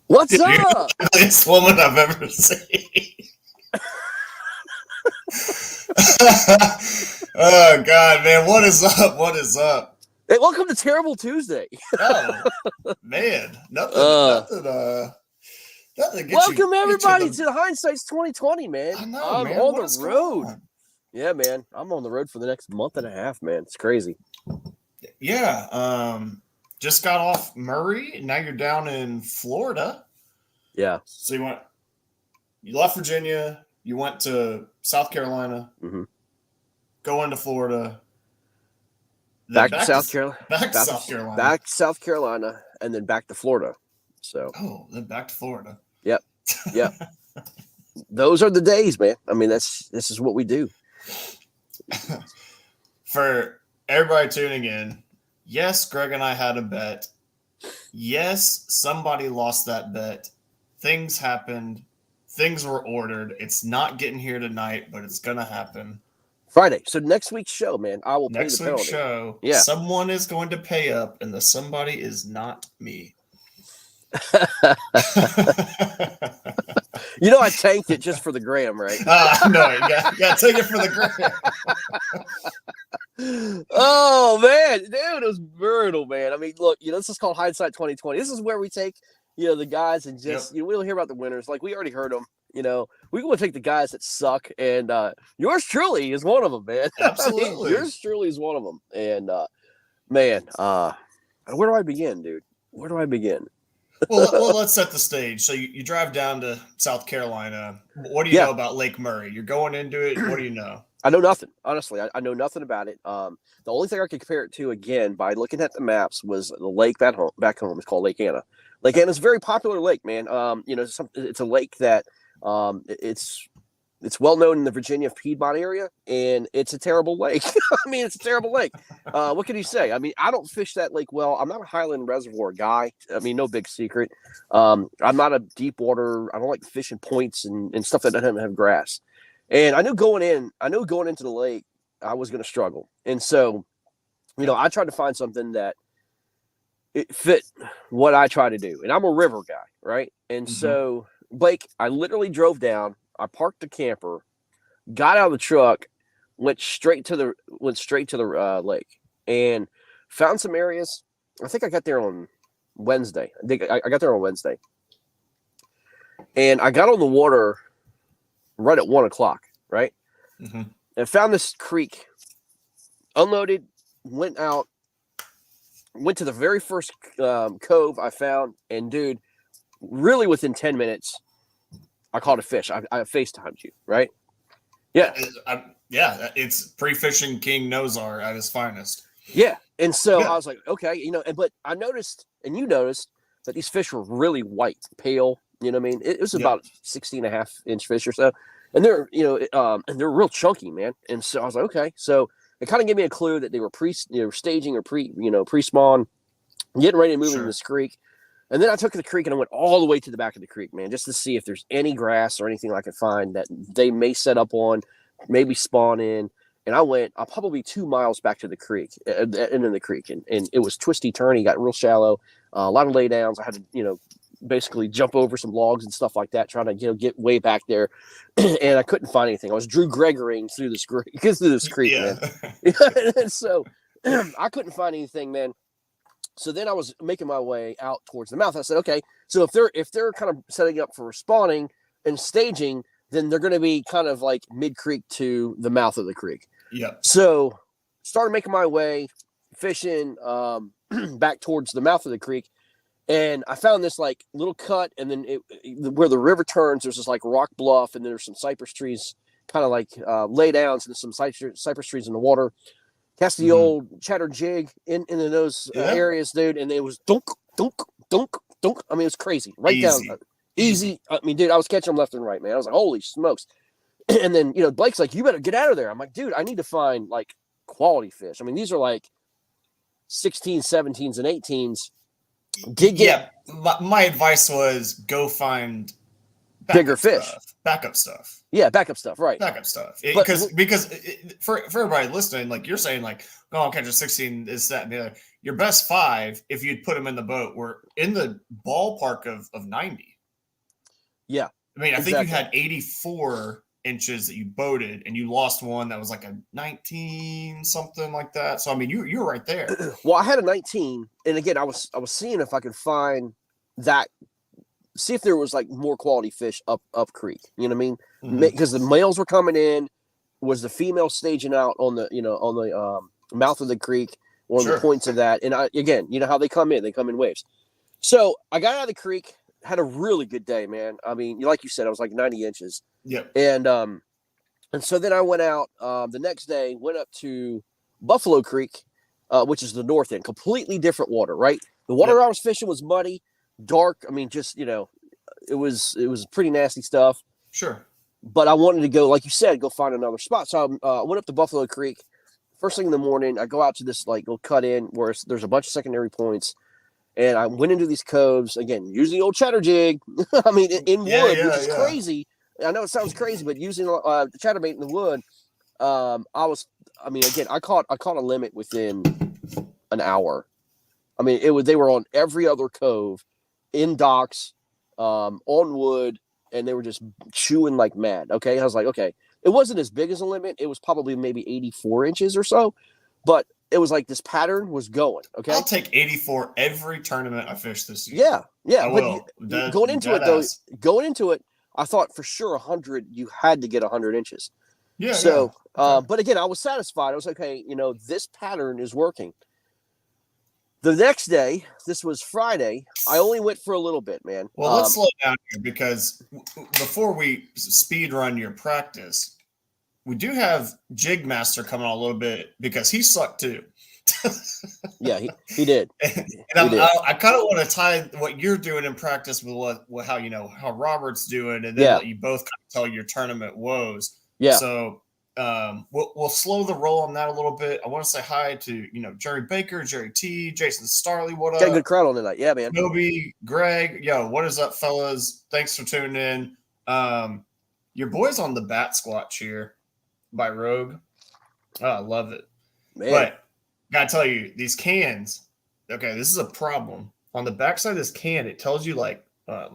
What's Dude, you're up? the ugliest woman I've ever seen. Oh God, man, what is up? What is up? Hey, welcome to Terrible Tuesday. Oh man, nothing, Uh, nothing gets you welcome everybody the. to the Hindsight's 2020, man. I know, I'm man. on What the is road. going on? Yeah, man. I'm on the road for the next month and a half, man. It's crazy. Yeah, just got off Murray. Now you're down in Florida. Yeah. So you left Virginia. You went to South Carolina. Mm-hmm. Go into Florida. Then Back to South Carolina. Back to South Carolina. Back to South Carolina, and then back to Florida. So. Oh, then back to Florida. Yep. Yep. Those are the days, man. I mean, this is what we do. For everybody tuning in, yes, Greg and I had a bet. Yes, somebody lost that bet. Things happened. Things were ordered. It's not getting here tonight, but it's gonna happen. Friday. So next week's show, man, I will pay the penalty. Next week's show, yeah. Someone is going to pay up, and the somebody is not me. You know, I tanked it just for the gram, right? No, you got to take it for the gram. Oh man, dude, it was brutal, man. I mean, look, this is called Hindsight 2020. This is where we take, the guys and just, we don't hear about the winners. Like we already heard them. We want to take the guys that suck, and yours truly is one of them, man. Absolutely, I mean, yours truly is one of them. And man, where do I begin, dude? Where do I begin? well, let's set the stage. So you drive down to South Carolina. What do you know about Lake Murray? You're going into it. What do you know? I know nothing. Honestly, I know nothing about it. The only thing I could compare it to, again, by looking at the maps, was the lake back home. It's called Lake Anna. Lake Anna is a very popular lake, man. It's a lake that it's well known in the Virginia Piedmont area, and it's a terrible lake. I mean, it's a terrible lake. What can you say? I mean, I don't fish that lake well. I'm not a Highland Reservoir guy. I mean, no big secret. I'm not a deep water. I don't like fishing points and stuff that doesn't have grass. And I knew going into the lake, I was going to struggle. And so, I tried to find something that it fit what I try to do. And I'm a river guy, right? And so, Blake, I literally drove down. I parked the camper, got out of the truck, went straight to the lake, and found some areas. I think I got there on Wednesday. I got there on Wednesday, and I got on the water right at 1:00, right? And found this creek, unloaded, went to the very first cove I found, and dude, really within 10 minutes, I caught a fish. I FaceTimed you, right? Yeah. It's pre-fishing King Nosar at his finest. Yeah. And so I was like, okay, but I noticed, and you noticed, that these fish were really white, pale. You know what I mean? It was about 16.5-inch fish or so. And they're, and they're real chunky, man. And so I was like, okay. So it kind of gave me a clue that they were staging or pre-spawn, getting ready to move into this creek. And then I took the creek and I went all the way to the back of the creek, man, just to see if there's any grass or anything I could find that they may set up on, maybe spawn in. And I'm probably 2 miles back to the creek, and in the creek. And it was twisty, turny, got real shallow, a lot of lay downs. I had to, basically jump over some logs and stuff like that, trying to, get way back there. And I couldn't find anything. I was Drew Gregorying through this creek, man. And so I couldn't find anything, man. So then I was making my way out towards the mouth. I said, okay, so if they're kind of setting up for spawning and staging, then they're going to be kind of like mid-creek to the mouth of the creek. Yeah. So started making my way, fishing back towards the mouth of the creek, and I found this like little cut, and then where the river turns, there's this like rock bluff, and there's some cypress trees, kind of like lay downs, and some cypress trees in the water. Cast the old chatter jig in those areas, dude, and it was dunk, dunk, dunk, dunk. I mean, it was crazy. Down. Easy. I mean, dude, I was catching them left and right, man. I was like, holy smokes. And then, Blake's like, you better get out of there. I'm like, dude, I need to find, like, quality fish. I mean, these are, like, 16s, 17s, and 18s. My advice was go find bigger fish. Backup stuff. Yeah, backup stuff, right. Backup stuff. Because for everybody listening, like you're saying, like, oh, I'll catch a 16, this, that, and the other. your best 5, if you'd put them in the boat, were in the ballpark of 90. Yeah. I mean, I think you had 84 inches that you boated, and you lost one that was like a 19, something like that. So I mean, you were right there. Well, I had a 19, and again, I was seeing if I could find that, see if there was like more quality fish up creek. You know what I mean? Because the males were coming in, was the female staging out on the mouth of the creek, one of the points of that. And again, you know how they come in waves. So I got out of the creek, had a really good day, man. I mean, like you said, I was like 90 inches. Yep. And so then I went out the next day, went up to Buffalo Creek, which is the north end, completely different water, right? The water I was fishing was muddy, dark. I mean, just, it was pretty nasty stuff. Sure. But I wanted to go, like you said, go find another spot. So I went up to Buffalo Creek. First thing in the morning, I go out to this like little cut in where there's a bunch of secondary points. And I went into these coves, again, using the old chatter jig. I mean, in wood, which is crazy. I know it sounds crazy, but using the chatterbait in the wood, I caught a limit within an hour. I mean, they were on every other cove, in docks, on wood, and they were just chewing like mad. Okay. I was like, okay, it wasn't as big as a limit. It was probably maybe 84 inches or so, but it was like this pattern was going. Okay. I'll take 84 every tournament I fish this year. Yeah. I will. Going into it, I thought for sure 100, you had to get 100 inches. Yeah. So, but again, I was satisfied. I was like, okay, this pattern is working. The next day, this was Friday, I only went for a little bit, man. Well, let's slow down here because before we speed run your practice, we do have Jig Master coming on a little bit because he sucked too. Yeah, he did. I kind of want to tie what you're doing in practice with how Robert's doing, and then let you both kind of tell your tournament woes. Yeah. So we'll slow the roll on that a little bit. I want to say hi to Jerry Baker, Jerry T, Jason Starley. What up? Got a good crowd on tonight. Yeah, man. Noby, Greg, what is up, fellas? Thanks for tuning in. Your boy's on the bat squat cheer by Rogue. Oh, I love it. Man. But gotta tell you, these cans, okay, this is a problem. On the backside of this can, it tells you let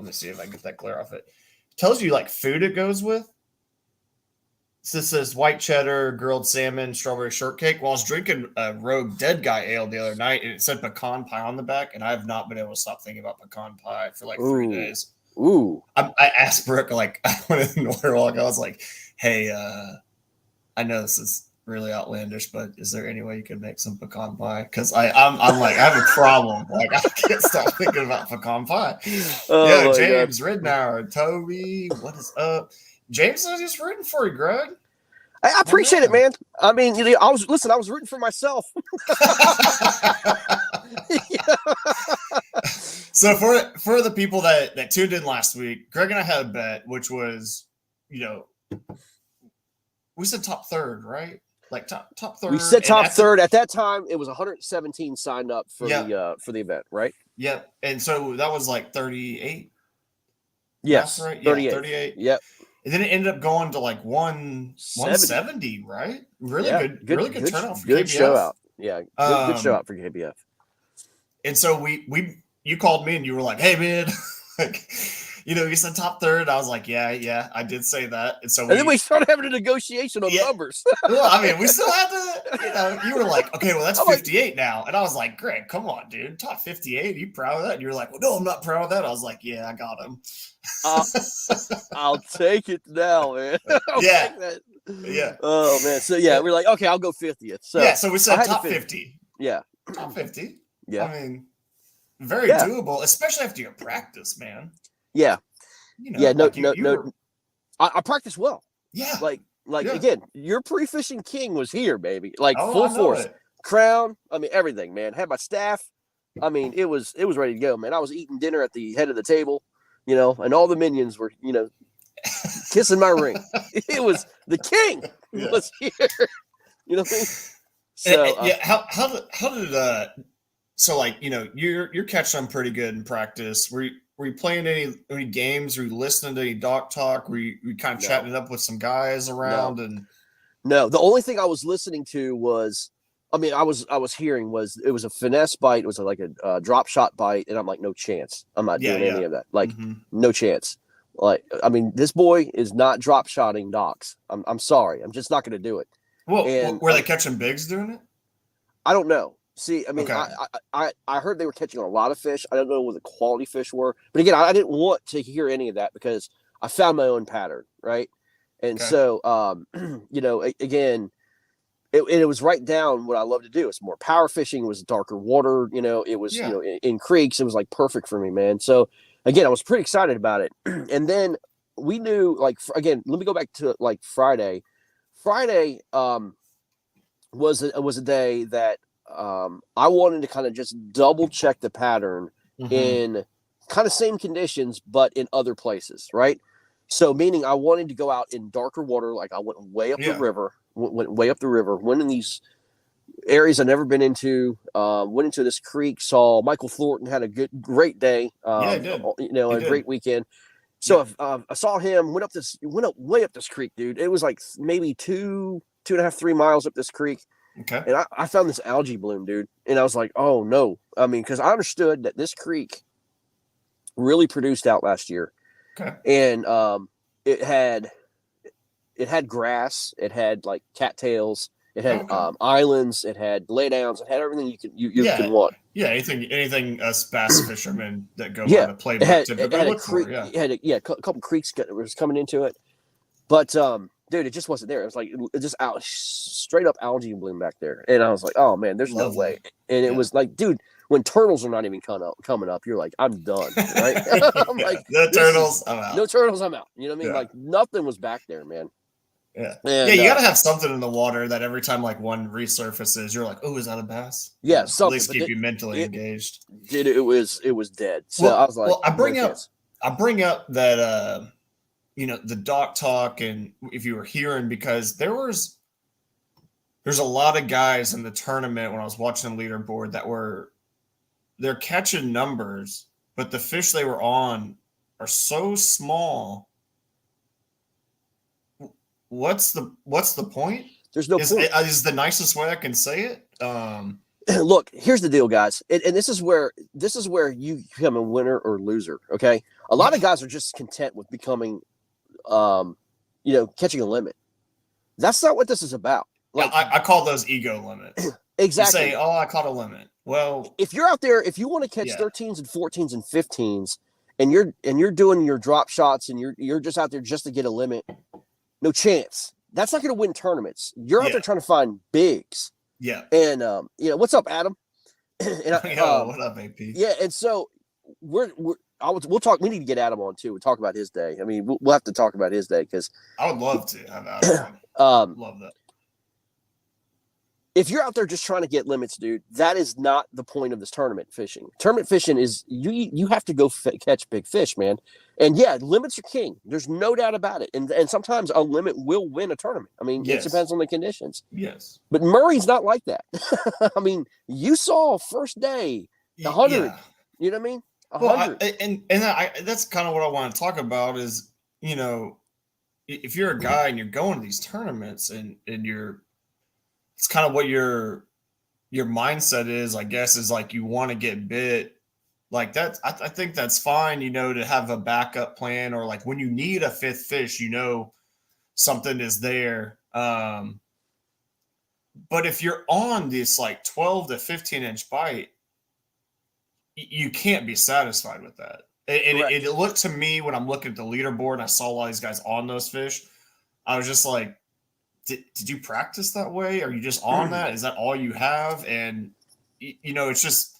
me see if I can get that glare off it. It tells you food it goes with. So this says white cheddar, grilled salmon, strawberry shortcake. Well, I was drinking a Rogue Dead Guy ale the other night, and it said pecan pie on the back, and I have not been able to stop thinking about pecan pie for 3 days. Ooh. I asked Brooke, I went in the water walk. I was like, hey, I know this is really outlandish, but is there any way you could make some pecan pie? Because I'm like, I have a problem. I can't stop thinking about pecan pie. James Ridnour, Toby, what is up? James is just rooting for you, Greg. I appreciate it, man. I mean, I was rooting for myself. So for the people that tuned in last week, Greg and I had a bet, which was, we said top third, right? Like top third. We said top third. At that time, it was 117 signed up for the event, right? Yep. And so that was 38. Yes, right? 38. 38. Yep. And then it ended up going to 170, right? Really good turnout for good KBF. Show out. Yeah, good show out for KBF. And so you called me and you were like, "Hey, man, you said top third." I was like, "Yeah, I did say that." And so then we started having a negotiation on numbers. Well, I mean, we still had to. You were like, "Okay, well, that's 58 now," and I was like, "Greg, come on, dude, top 58. Are you proud of that?" And you were like, "Well, no, I'm not proud of that." I was like, "Yeah, I got him." I'll take it now, man. Yeah. Oh man. So we're like, okay, I'll go 50th. So we said top 50. Yeah. Top 50. Yeah. I mean, very doable, especially after your practice, man. Yeah. No. I practice well. Yeah. Again, your pre-fishing king was here, baby. Full force. It. Crown. I mean, everything, man. Had my staff. I mean, it was ready to go, man. I was eating dinner at the head of the table. And all the minions were, kissing my ring. It was the king was here. You know what I mean? So how did so you're catching them pretty good in practice. Were you playing any games? Were you listening to any doc talk? Were you kind of chatting it up with some guys around? No, the only thing I was listening to was I mean, I was hearing it was a finesse bite. It was like a drop shot bite, and I'm like, no chance. I'm not doing any of that. Like, no chance. Like, I mean, this boy is not drop shotting docks. I'm sorry. I'm just not going to do it. Well, and were they catching bigs doing it? I don't know. See, I mean, okay. I heard they were catching a lot of fish. I don't know what the quality fish were, but again, I didn't want to hear any of that because I found my own pattern, right? And so, you know, again. It was right down what I love to do. It's more power fishing. It was darker water. You know, it was, you know, in creeks. It was like perfect for me, man. So again, I was pretty excited about it. And then we knew, like, again, let me go back to like Friday. Friday was a day that I wanted to kind of just double check the pattern in kind of same conditions, but in other places, right? So meaning I wanted to go out in darker water. Like I went way up the river. Went way up the river, went in these areas I've never been into, went into this creek, saw Michael Thornton had a great day, you know, a great weekend. So I saw him, went up way up this creek, dude. It was like maybe 2.5, 3 miles up this creek. Okay. And I found this algae bloom, dude. And I was like, oh no. I mean, because I understood that this creek really produced out last year. Okay. And it had grass, it had like cattails, it had islands, it had laydowns, it had everything you can want. Yeah, anything us bass fishermen that go by the playbook typically look for. It had a couple creeks was coming into it, but dude, it just wasn't there. It was like just out straight up algae bloom back there, and I was like, oh man, there's no way. And it was like, dude, when turtles are not even coming up, you're like, I'm done, right? I'm like, no turtles, I'm out. No turtles, I'm out. You know what I mean? Like nothing was back there, man. Yeah. And, you got to have something in the water that every time like one resurfaces, you're like, oh, is that a bass? Yeah. At least keep you mentally engaged. Dude, it was dead. So I was like, I bring up that, you know, the dock talk. And if you were hearing, because there's a lot of guys in the tournament when I was watching the leaderboard that they're catching numbers, but the fish they were on are so small. What's the point? There's no point. Is the nicest way I can say it. Look, here's the deal, guys, and this is where you become a winner or loser. Okay, a lot of guys are just content with becoming, you know, catching a limit. That's not what this is about. Like I call those ego limits. Exactly. You say, oh, I caught a limit. Well, if you're out there, if you want to catch 13s and 14s and 15s, and you're doing your drop shots, and you're just out there just to get a limit. No chance. That's not going to win tournaments. You're out there trying to find bigs. Yeah. And you know, what's up, Adam? And what up, AP? Yeah, and so we'll talk. We need to get Adam on too. We'll talk about his day. I mean, we'll have to talk about his day because I would love to have Adam on. Love that. If you're out there just trying to get limits, dude, that is not the point of this tournament fishing. Tournament fishing is you have to go catch big fish, man. And yeah, limits are king. There's no doubt about it. And sometimes a limit will win a tournament. I mean, it depends on the conditions. Yes. But Murray's not like that. I mean, you saw first day 100. Yeah. You know what I mean? 100. Well, that's kind of what I want to talk about is, you know, if you're a guy and you're going to these tournaments and you're, it's kind of what your mindset is, I guess, is like you want to get bit. Like that, I think that's fine, you know, to have a backup plan, or like when you need a fifth fish, you know, something is there. But if you're on this like 12 to 15 inch bite, you can't be satisfied with that. And it looked to me when I'm looking at the leaderboard and I saw all these guys on those fish, I was just like, did you practice that way? Are you just on that? Is that all you have? And, you know, it's just,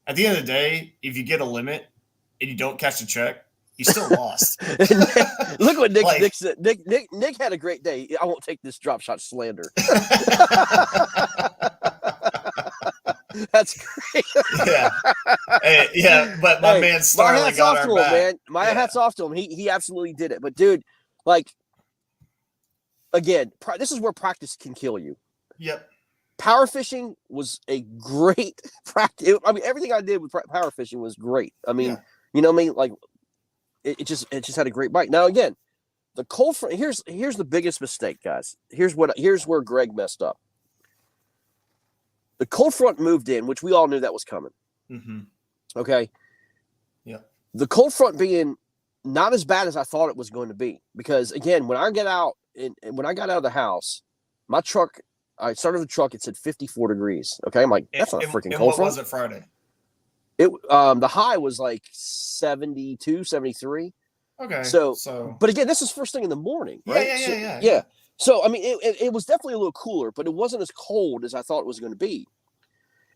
at the end of the day, if you get a limit and you don't catch a check, you still lost. Look what Nick said. Nick had a great day. I won't take this drop shot slander. That's great. But my man Starling got our back. Man. My hat's off to him. He absolutely did it. But dude, like, again, this is where practice can kill you. Yep. Power fishing was a great practice. I mean, everything I did with power fishing was great. I mean, you know what I mean? Like, it just had a great bite. Now, again, the cold front. Here's the biggest mistake, guys. Here's where Greg messed up. The cold front moved in, which we all knew that was coming. Mm-hmm. Okay. Yeah. The cold front being not as bad as I thought it was going to be, because again, when I got out of the house, my truck, I started the truck, it said 54 degrees. Okay. I'm like, that's not a freaking cold front. What was it Friday? The high was like 72, 73. Okay. So, but again, this is first thing in the morning, right? Yeah. So, I mean, it was definitely a little cooler, but it wasn't as cold as I thought it was going to be.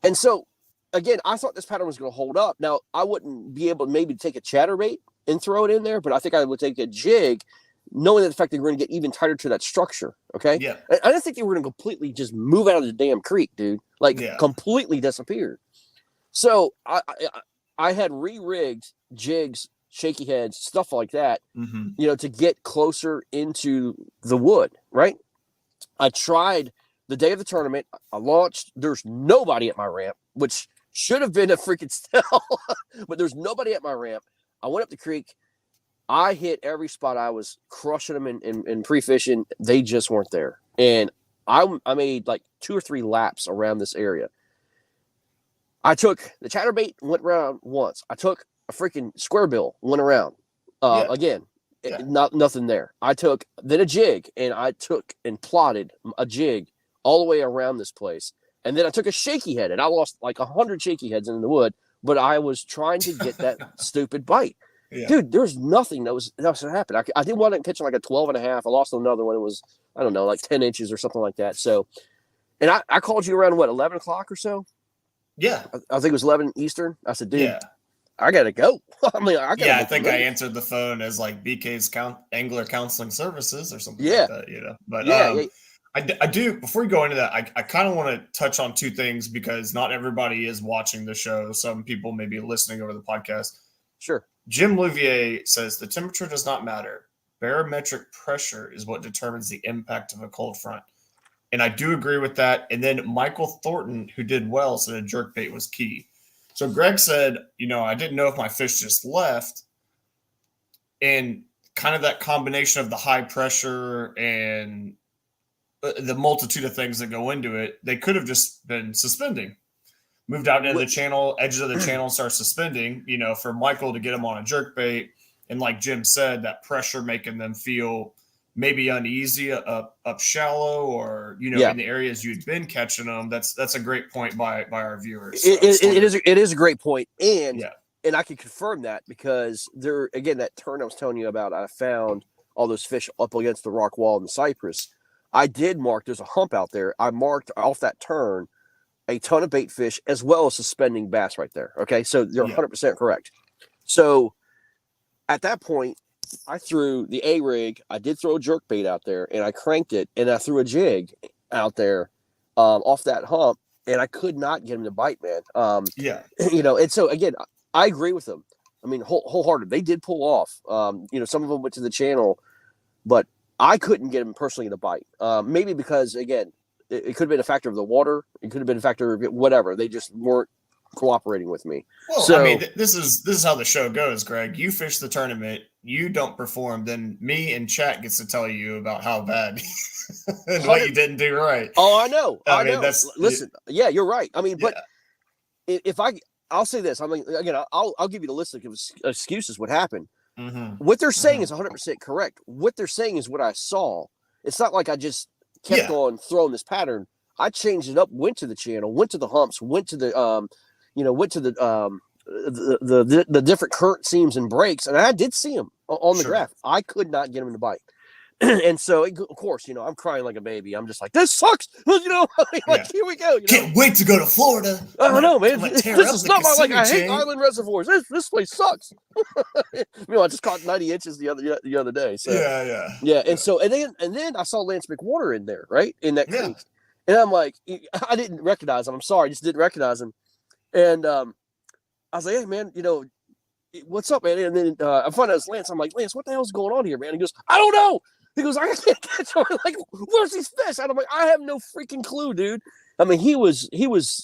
And so, again, I thought this pattern was going to hold up. Now, I wouldn't be able to maybe take a chatterbait and throw it in there, but I think I would take a jig, knowing the fact that we're going to get even tighter to that structure, okay? Yeah. I didn't think they were going to completely just move out of the damn creek, dude. Like, completely disappeared. So, I had re-rigged jigs, shaky heads, stuff like that, to get closer into the wood, right? I tried the day of the tournament. I launched. There's nobody at my ramp, which should have been a freaking tell, but there's nobody at my ramp. I went up the creek. I hit every spot. I was crushing them in pre-fishing. They just weren't there. And I made like 2 or 3 laps around this area. I took the chatterbait, went around once. I took a freaking square bill, went around. Again, nothing there. I took then a jig, and I took and plotted a jig all the way around this place. And then I took a shaky head, and I lost like 100 shaky heads in the wood, but I was trying to get that stupid bite. Yeah. Dude, there's nothing that was happened. I did one catching like a 12.5. I lost another one. It was, I don't know, like 10 inches or something like that. So, and I called you around, what, 11 o'clock or so? Yeah. I think it was 11 Eastern. I said, dude, I got to go. I think I answered the phone as like BK's Angler Counseling Services or something like that, But I do, before you go into that, I kind of want to touch on 2 things, because not everybody is watching the show. Some people may be listening over the podcast. Sure. Jim Louvier says the temperature does not matter. Barometric pressure is what determines the impact of a cold front. And I do agree with that. And then Michael Thornton, who did well, said a jerkbait was key. So Greg said, I didn't know if my fish just left. And kind of that combination of the high pressure and the multitude of things that go into it, they could have just been suspending. Moved out into the channel, edges of the channel, start suspending, for Michael to get him on a jerkbait. And like Jim said, that pressure making them feel maybe uneasy up shallow, or in the areas you'd been catching them. That's a great point by our viewers. It is a great point, and I can confirm that, because there again, that turn I was telling you about, I found all those fish up against the rock wall in the cypress. I did mark. There's a hump out there. I marked off that turn a ton of bait fish as well as suspending bass right there. Okay, so you're 100% correct. So at that point, I threw the A rig. I did throw a jerk bait out there, and I cranked it, and I threw a jig out there off that hump, and I could not get him to bite, man. And so again, I agree with them. I mean, wholehearted. They did pull off. Some of them went to the channel, but I couldn't get him personally to bite. Maybe because, again, it could have been a factor of the water. It could have been a factor of whatever. They just weren't cooperating with me. Well, so, I mean, this is how the show goes, Greg. You fish the tournament, you don't perform, then me and chat gets to tell you about how bad and what you didn't do right. Oh, I know. I know. Listen, you're right. I mean, but if I'll say this. I mean, again, I'll give you the list of excuses what happened. Mm-hmm. What they're saying is 100% correct. What they're saying is what I saw. It's not like I just kept on throwing this pattern. I changed it up, went to the channel, went to the humps, went to the the different current seams and breaks, and I did see them on the graph. I could not get them to bite. And so, of course, I'm crying like a baby. I'm just like, this sucks. Here we go. Can't wait to go to Florida. I don't know, man. This is not my I hate island reservoirs. This place sucks. I just caught 90 inches the other day. So yeah. And so, and then I saw Lance McWater in there, right, in that creek, and I'm like, I didn't recognize him. I'm sorry, I just didn't recognize him. And I was like, hey, man, what's up, man? And then I find out it's Lance. I'm like, Lance, what the hell's going on here, man? He goes, I don't know. He goes, I can't catch him. I'm like, where's these fish? And I'm like, I have no freaking clue, dude. I mean, he was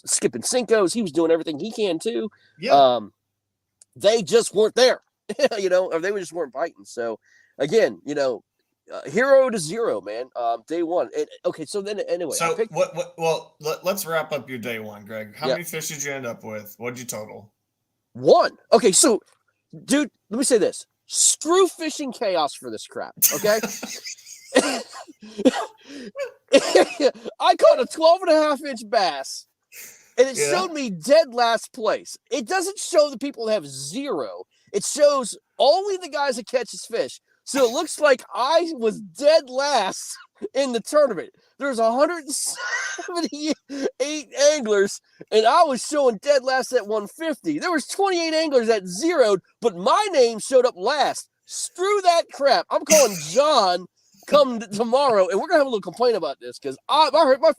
skipping Cincos. He was doing everything he can too. Yeah. They just weren't there, or they just weren't biting. So again, hero to zero, man. Day one. Okay, so then anyway, So well, let's wrap up your day one, Greg. How many fish did you end up with? What'd you total? One. Okay, so dude, let me say this. Screw fishing chaos for this crap, okay? I caught a 12.5-inch bass, and it showed me dead last place. It doesn't show the people that have zero. It shows only the guys that catches fish. So it looks like I was dead last in the tournament. There's 178 anglers, and I was showing dead last at 150. There was 28 anglers that zeroed, but my name showed up last. Screw that crap. I'm calling John come tomorrow, and we're going to have a little complaint about this because my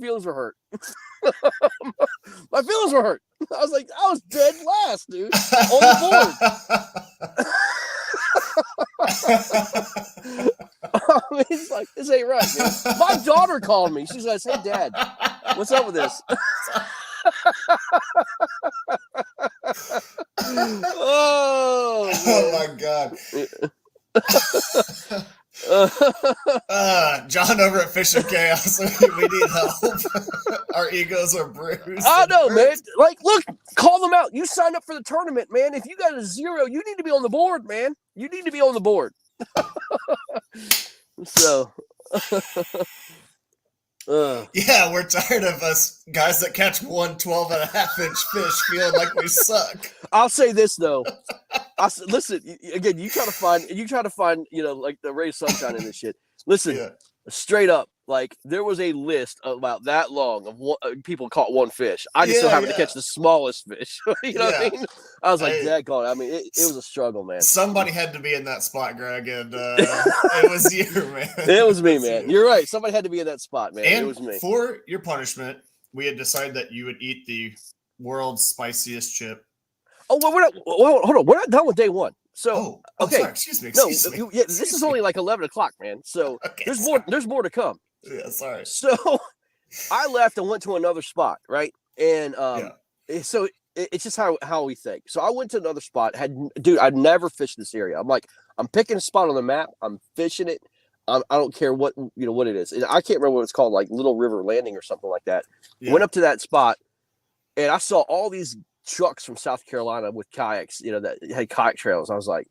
feelings were hurt. My feelings were hurt. I was dead last, dude, on the board. I mean, it's like, this ain't right, man. My daughter called me. She's like, "Hey, Dad, what's up with this?" Oh my God. John over at Fishing Chaos. We need help. Our egos are bruised. I know, man. Like, look, call them out. You signed up for the tournament, man. If you got a zero, you need to be on the board, man. You need to be on the board. So, yeah, we're tired of us guys that catch 12.5-inch fish feeling like we suck. I'll say this though. Listen, again, you try to find, like the ray of sunshine in this shit. Listen, straight up, like there was a list about that long of people caught one fish. I just so happened to catch the smallest fish. You know what I mean? I was like, daggone. I mean, it was a struggle, man. Somebody had to be in that spot, Greg, and it was you, man. It was me, man. You're right. Somebody had to be in that spot, man. And it was me. For your punishment, we had decided that you would eat the world's spiciest chip. Oh, well, hold on. We're not done with day one. So, okay. Sorry. Excuse me. This is only like 11 o'clock, man. So there's more to come. Yeah, sorry. So I left and went to another spot, right? And so it's just how we think. So I went to another spot. I'd never fished this area. I'm like, I'm picking a spot on the map. I'm fishing it. I don't care what it is. And I can't remember what it's called, like Little River Landing or something like that. Yeah. Went up to that spot, and I saw all these trucks from South Carolina with kayaks, that had kayak trails. I was like,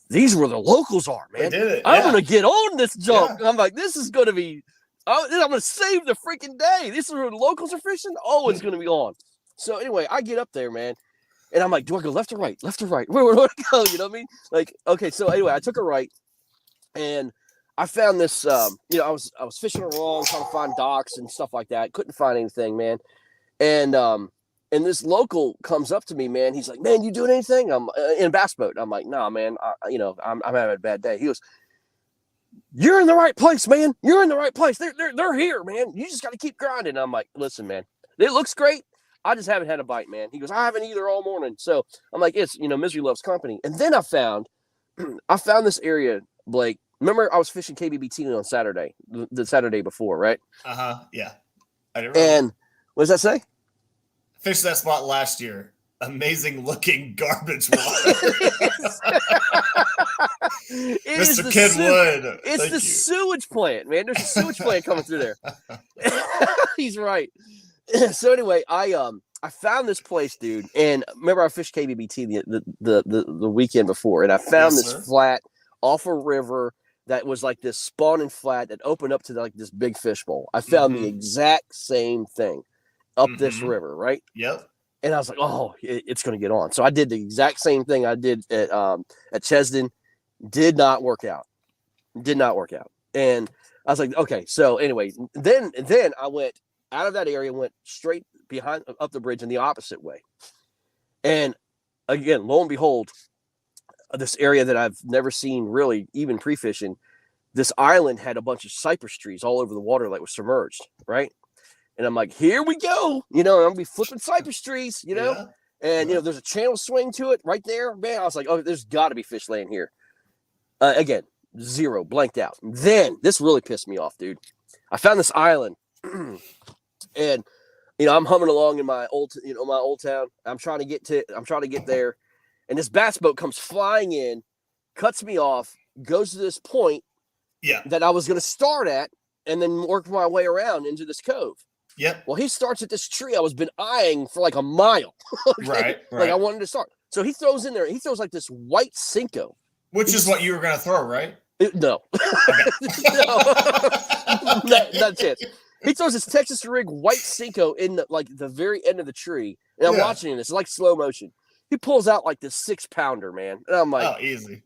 these were the locals are, man. They did it. I'm going to get on this junk. Yeah. I'm like, this is going to be, I'm going to save the freaking day. This is where the locals are fishing. Oh, it's going to be on. So anyway, I get up there, man. And I'm like, do I go left or right? Left or right? Where do I go? You know what I mean? Like, okay. So anyway, I took a right, and I found this, I was fishing along, trying to find docks and stuff like that. Couldn't find anything, man. And this local comes up to me, man. He's like, "Man, you doing anything?" I'm in a bass boat. I'm like, "Nah, man. I'm having a bad day." He goes, "You're in the right place, man. You're in the right place. They're here, man. You just got to keep grinding." I'm like, "Listen, man. It looks great. I just haven't had a bite, man." He goes, "I haven't either all morning." So I'm like, "It's misery loves company." And then I found this area, Blake. Remember, I was fishing KBBT on Saturday, the Saturday before, right? Yeah. I didn't remember. And what does that say? Fished that spot last year. Amazing looking garbage water. Mr. Kenwood. It's the sewage plant, man. There's a sewage plant coming through there. He's right. So anyway, I found this place, dude. And remember, I fished KBBT the weekend before, and I found this flat off a river that was like this spawning flat that opened up to like this big fishbowl. I found the exact same thing up this river, right? Yep. And I was like, oh, it's going to get on. So I did the exact same thing I did at Chesden. Did not work out. And I was like, okay. So anyway, then I went out of that area, went straight behind up the bridge in the opposite way. And again, lo and behold, this area that I've never seen really, even pre-fishing, this island had a bunch of cypress trees all over the water that was submerged, right? And I'm like, here we go. I'm going to be flipping cypress trees, Yeah. And, there's a channel swing to it right there. Man, I was like, oh, there's got to be fish laying here. Again, zero, blanked out. Then, this really pissed me off, dude. I found this island. And, I'm humming along in my old town. I'm trying to get there. And this bass boat comes flying in, cuts me off, goes to this point, that I was going to start at and then work my way around into this cove. Yep. Well, he starts at this tree I was been eyeing for like a mile. Okay? Right. Like I wanted to start. So he throws in there. He throws like this white Cinco. Which is what you were going to throw, right? No. No. That's it. He throws this Texas rig white Cinco in the very end of the tree. And I'm watching this. It's like slow motion. He pulls out like this 6-pounder, man. And I'm like, oh, easy.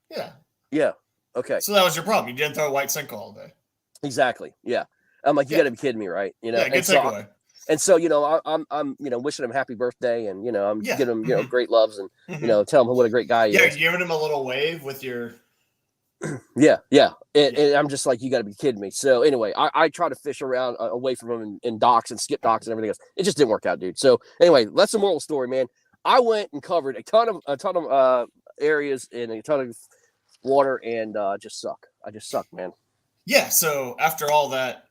Yeah. Yeah. Okay. So that was your problem. You didn't throw a white Cinco all day. Exactly. Yeah. I'm like, you got to be kidding me, right? You know. Yeah, good takeaway. And so, I'm wishing him happy birthday, and I'm giving him, great loves, and tell him what a great guy he is. Yeah, giving him a little wave with your. Yeah. And I'm just like, you got to be kidding me. So anyway, I try to fish around away from him in docks and skip docks and everything else. It just didn't work out, dude. So anyway, that's the moral story, man. I went and covered a ton of areas in a ton of water, and just suck. I just suck, man. Yeah. So after all that.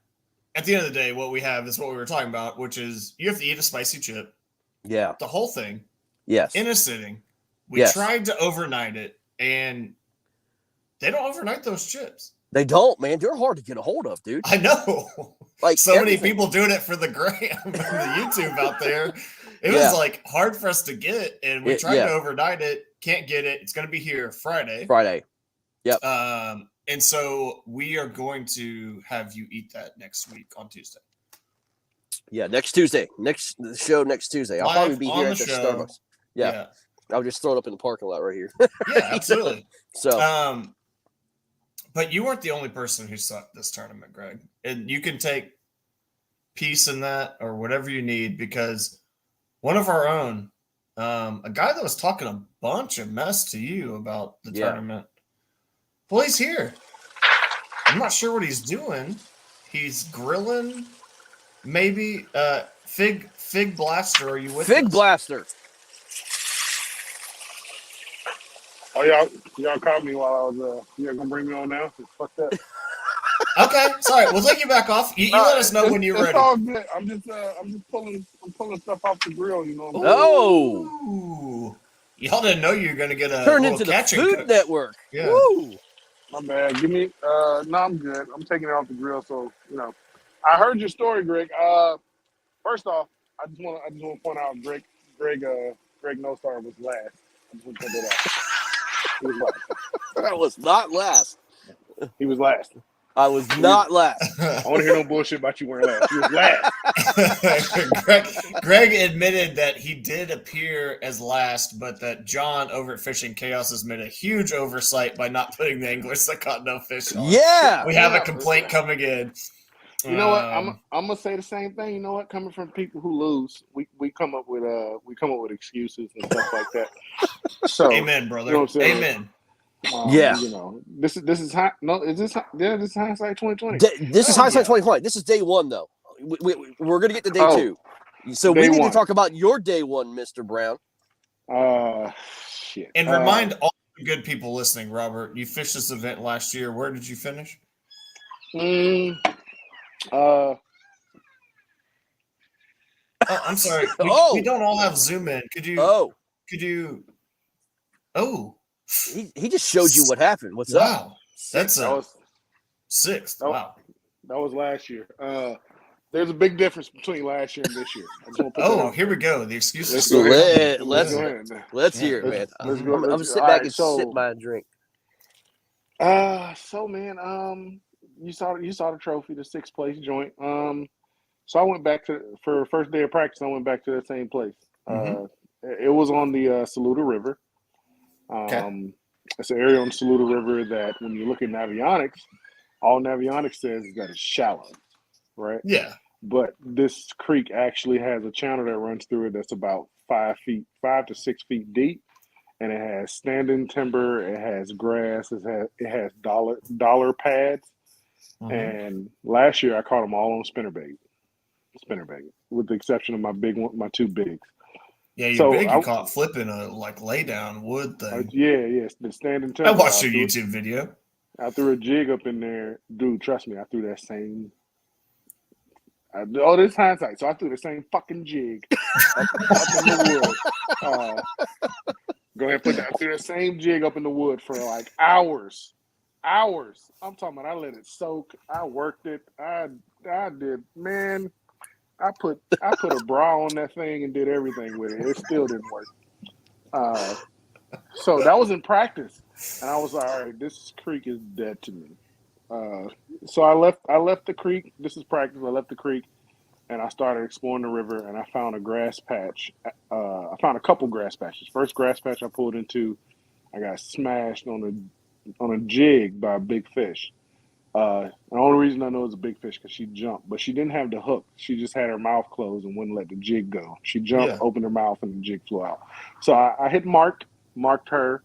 At the end of the day, what we have is what we were talking about, which is you have to eat a spicy chip. Yeah. The whole thing. Yes. In a sitting. We tried to overnight it, and they don't overnight those chips. They don't, man. They're hard to get a hold of, dude. I know. Like so many people doing it for the gram and the YouTube out there. It was like hard for us to get, and we tried to overnight it. Can't get it. It's going to be here Friday. Yep. And so we are going to have you eat that next week on Tuesday. Yeah, next Tuesday. The show next Tuesday. I'll probably be here at the Starbucks. Yeah. I'll just throw it up in the parking lot right here. Yeah, absolutely. So, but you weren't the only person who sucked this tournament, Greg. And you can take peace in that or whatever you need, because one of our own, a guy that was talking a bunch of mess to you about the tournament. Well, he's here. I'm not sure what he's doing. He's grilling. Maybe Fig Blaster. Are you with Fig us? Blaster. Oh, y'all caught me while I was you're gonna bring me on now? Fuck that. Okay, sorry. We'll take you back off. You let us know when you're ready. It's all good. I'm just pulling stuff off the grill, you know. Oh, y'all didn't know you were gonna get a turn into the Food Network. Yeah. Woo. My bad. Give me no, I'm good. I'm taking it off the grill, so I heard your story, Greg. First off, I just want to point out Greg Nosar was last. I just want to point that out. He was last. That was not last. He was last. I was not last. I want to hear no bullshit about you wearing last. He was last. Greg admitted that he did appear as last, but that John over at Fishing Chaos has made a huge oversight by not putting the anglers that caught no fish on. Yeah. We have a complaint coming in. You know what? I'm gonna say the same thing. You know what? Coming from people who lose, we come up with excuses and stuff like that. So, amen, brother. You know what I'm saying? Amen. This is hot. No, is this? Yeah, this is hindsight 2020. This is hindsight 2020. This is day one, though. We're gonna get to day two. So we need to talk about your day one, Mr. Brown. Shit. And remind all the good people listening, Robert. You fished this event last year. Where did you finish? I'm sorry. We don't all have Zoom in. Could you? Oh. He just showed you what happened. What's up? Wow. That's sixth. Wow. That was last year. There's a big difference between last year and this year. Here we go. The excuses. Let's hear it, man. I'm gonna sit back and sip my drink. So man, you saw the trophy, the 6th place joint. So I went back for first day of practice. I went back to the same place. It was on the Saluda River. It's an area on Saluda River that when you look at Navionics, all Navionics says is that it's shallow, right? Yeah. But this creek actually has a channel that runs through it that's about 5 to 6 feet deep, and it has standing timber, it has grass, it has dollar pads. And last year I caught them all on spinnerbait, with the exception of my 2 bigs. Yeah, you caught flipping a lay down wood thing. Yeah, the standing timber. I watched your YouTube video. I threw a jig up in there, dude. Trust me, I threw that same. This is hindsight. So I threw the same fucking jig up in the wood. Go ahead, I threw the same jig up in the wood for like hours. hours. I'm talking about I let it soak. I worked it. I did, man. I put a bra on that thing and did everything with it. It still didn't work. So that was in practice, and I was like, all right, this creek is dead to me. So I left the creek. This is practice. I left the creek, and I started exploring the river, and I found a grass patch. I found a couple grass patches. First grass patch I pulled into, I got smashed on a jig by a big fish. The only reason I know it was a big fish because she jumped, but she didn't have the hook. She just had her mouth closed and wouldn't let the jig go. She jumped, opened her mouth, and the jig flew out. So I hit marked her,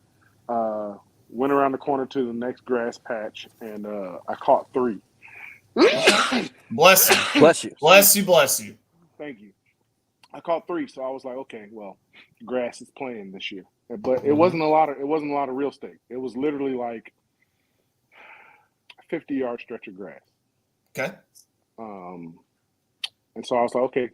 went around the corner to the next grass patch, and I caught 3. Bless you. Bless you. Bless you. Bless you. Thank you. I caught 3, so I was like, okay, well, grass is playing this year, but it wasn't a lot of real steak. It was literally like 50-yard stretch of grass. Okay. And so I was like, okay,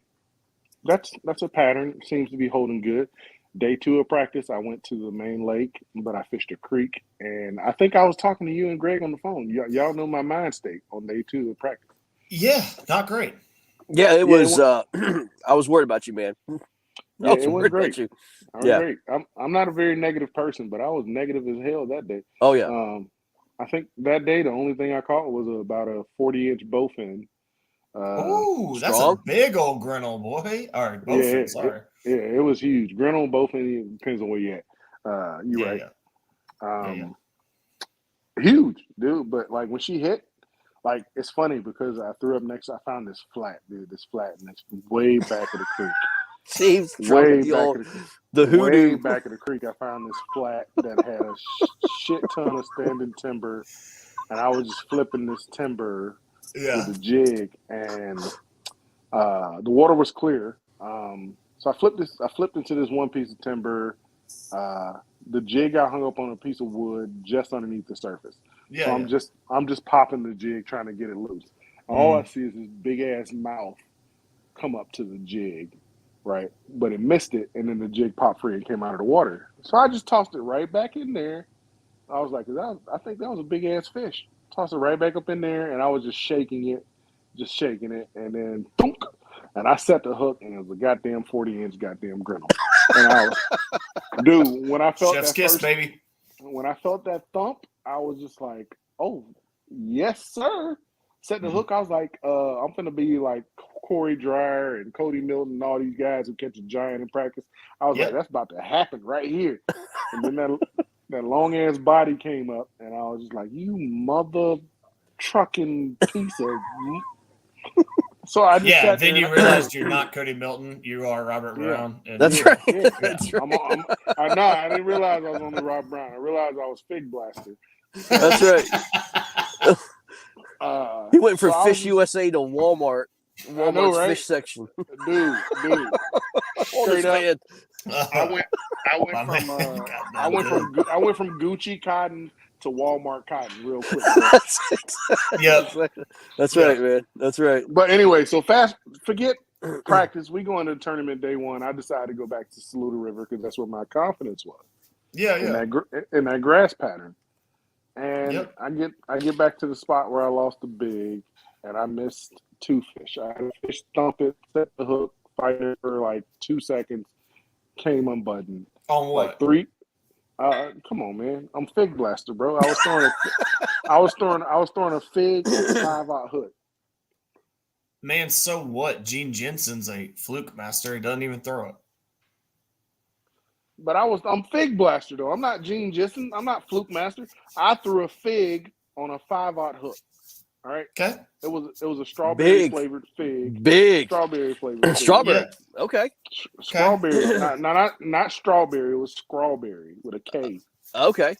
that's a pattern. It seems to be holding good. Day 2 of practice, I went to the main lake, but I fished a creek, and I think I was talking to you and Greg on the phone. Y'all know my mind state on day 2 of practice. Yeah, not great. Yeah, it was. I was worried about you, man. Yeah, it was great. You. I was great. I'm not a very negative person, but I was negative as hell that day. Oh yeah. I think that day the only thing I caught was about a 40-inch bowfin. Ooh, that's a big old grinnell, boy. All right, bowfin. Sorry. It was huge. Grinnell, bowfin. Depends on where you at. You're right. Yeah. Huge, dude. But like when she hit, like it's funny because I threw up next. I found this flat, dude. This flat, and it's way back of the creek. Seems way back of the hoodoo. Way back of the creek, I found this flat that had a shit ton of standing timber, and I was just flipping this timber with the jig, and the water was clear. So I flipped into this one piece of timber. The jig got hung up on a piece of wood just underneath the surface. So I'm just popping the jig trying to get it loose. All I see is this big ass mouth come up to the jig, right? But it missed it, and then the jig popped free and came out of the water. So I just tossed it right back in there. I was like, I think that was a big ass fish. Tossed it right back up in there, and I was just shaking it, and then thunk, and I set the hook, and it was a goddamn 40-inch goddamn grinnell. And I was, dude, when I felt Chef's kiss, baby. When I felt that thump, I was just like, oh, yes, sir. Set the hook, I was like, I'm going to be like Corey Dreyer and Cody Milton and all these guys who catch a giant in practice. I was like, that's about to happen right here. And then that long-ass body came up, and I was just like, you mother trucking piece of... So I just then you realized you're not Cody Milton. You are Robert Brown. And that's right. Yeah. That's right. I didn't realize I was only Rob Brown. I realized I was Fig Blaster. That's right. He went from Fish USA to Walmart's fish section. Dude. Straight up. I went from Gucci cotton to Walmart cotton real quick. That's right, man. That's right. But anyway, so forget practice. We go into the tournament day 1. I decided to go back to Saluda River because that's where my confidence was. In that grass pattern. And I get back to the spot where I lost the big, and I missed 2 fish. I had a fish thump it, set the hook, fight it for like 2 seconds, came unbuttoned. On what? Like 3. Come on, man. I'm Fig Blaster, bro. I was throwing a fig 5-aught hook. Man, so what? Gene Jensen's a fluke master. He doesn't even throw it. But I'm Fig Blaster though. I'm not Gene Jensen. I'm not Fluke Master. I threw a fig on a 5-aught hook. All right. Okay. It was a strawberry flavored fig. Big strawberry flavored. Strawberry. Yeah. Okay. Strawberry. not strawberry. It was scrawberry with a K. Okay.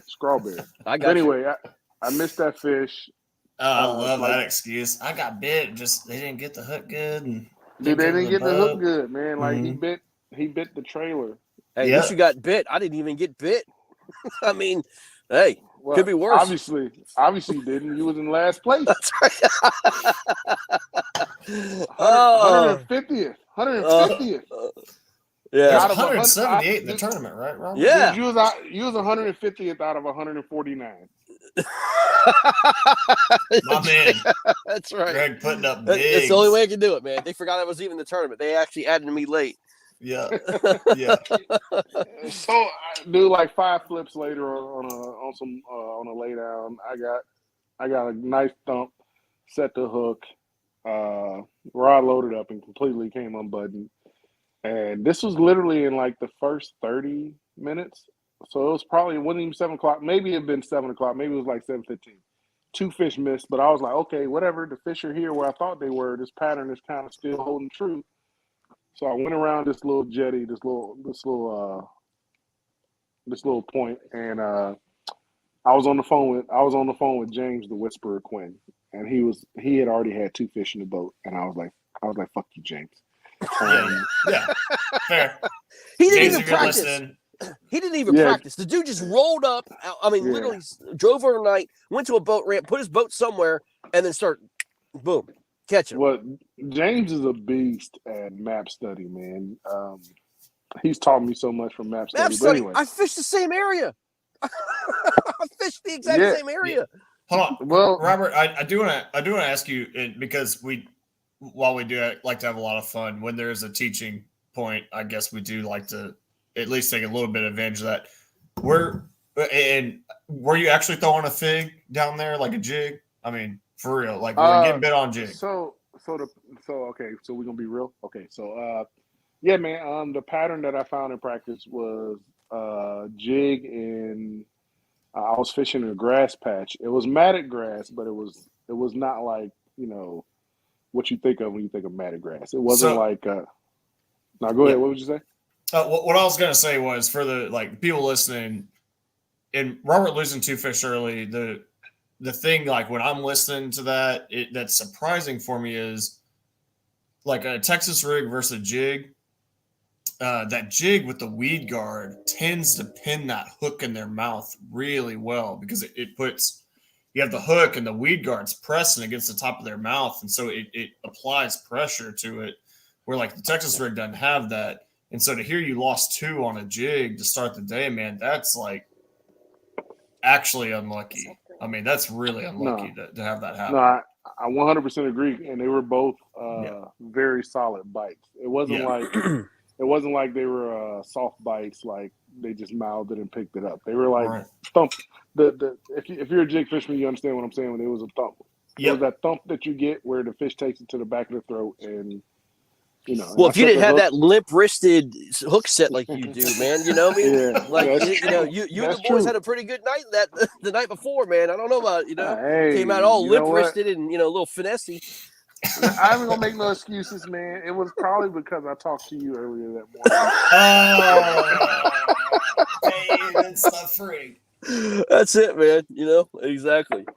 Strawberry. I got anyway, I missed that fish. I love that excuse. I got bit. Just they didn't get the hook good. And they didn't get the hook good, man. Like he bit the trailer. Hey, at least you got bit. I didn't even get bit. I mean, hey, could be worse. Obviously you didn't. You was in last place. That's right. 150th. 150th. Yeah. 178 in the tournament, right, Robert? Yeah. Dude, you was 150th out of 149. My man. That's right. Greg putting up big. That's the only way I can do it, man. They forgot I was even in the tournament. They actually added me late. Yeah. Yeah. So I do like 5 flips later on a lay down. I got a nice thump, set the hook, rod loaded up and completely came unbuttoned. And this was literally in like the first 30 minutes. So it was probably, it wasn't even 7 o'clock. Maybe it had been 7 o'clock. Maybe it was like 7:15. 2 fish missed, but I was like, okay, whatever. The fish are here where I thought they were. This pattern is kind of still holding true. So I went around this little jetty, this little point, and I was on the phone with James the Whisperer Quinn, and he had already had 2 fish in the boat, and I was like, fuck you, James. Yeah. Fair. He didn't James, even if you're practice. listening, He didn't even practice. The dude just rolled up. I mean, literally drove overnight, went to a boat ramp, put his boat somewhere, and then boom, catching him. Well, James is a beast at map study, man. He's taught me so much from map study. But anyway. I fished the same area. I fished the exact same area. Yeah. Hold on. Well, Robert, I do want to ask you, because while we do like to have a lot of fun, when there is a teaching point, I guess we do like to at least take a little bit of advantage of that. Were you actually throwing a fig down there, like a jig? I mean, for real, like we're getting bit on jig. So okay, so we're gonna be real. Okay, so yeah, man. The pattern that I found in practice was jig, and I was fishing in a grass patch. It was matted grass, but it was not like, what you think of when you think of matted grass. It wasn't like. Now go ahead. What would you say? What I was gonna say was, for the people listening, and Robert losing 2 fish early, the thing, like when I'm listening to that, that's surprising for me is like a Texas rig versus a jig. That jig with the weed guard tends to pin that hook in their mouth really well, because it puts, you have the hook and the weed guard's pressing against the top of their mouth, and so it applies pressure to it, where like the Texas rig doesn't have that. And so to hear you lost 2 on a jig to start the day, man, that's like actually unlucky. I mean, that's really unlucky to have that happen. No, I 100% agree, and they were both very solid bites. It wasn't like they were soft bites, like they just mouthed it and picked it up. They were like thump. If you're a jig fisherman, you understand what I'm saying. When it was a thump, it was that thump that you get where the fish takes it to the back of the throat, and well, if you didn't have that limp-wristed hook set like you do, man, you know what I mean? Yeah, like you and the boys had a pretty good night the night before, man. I don't know about came out all limp-wristed and a little finessey. I ain't gonna make no excuses, man. It was probably because I talked to you earlier that morning. Hey, that's the freak. That's it, man. Exactly.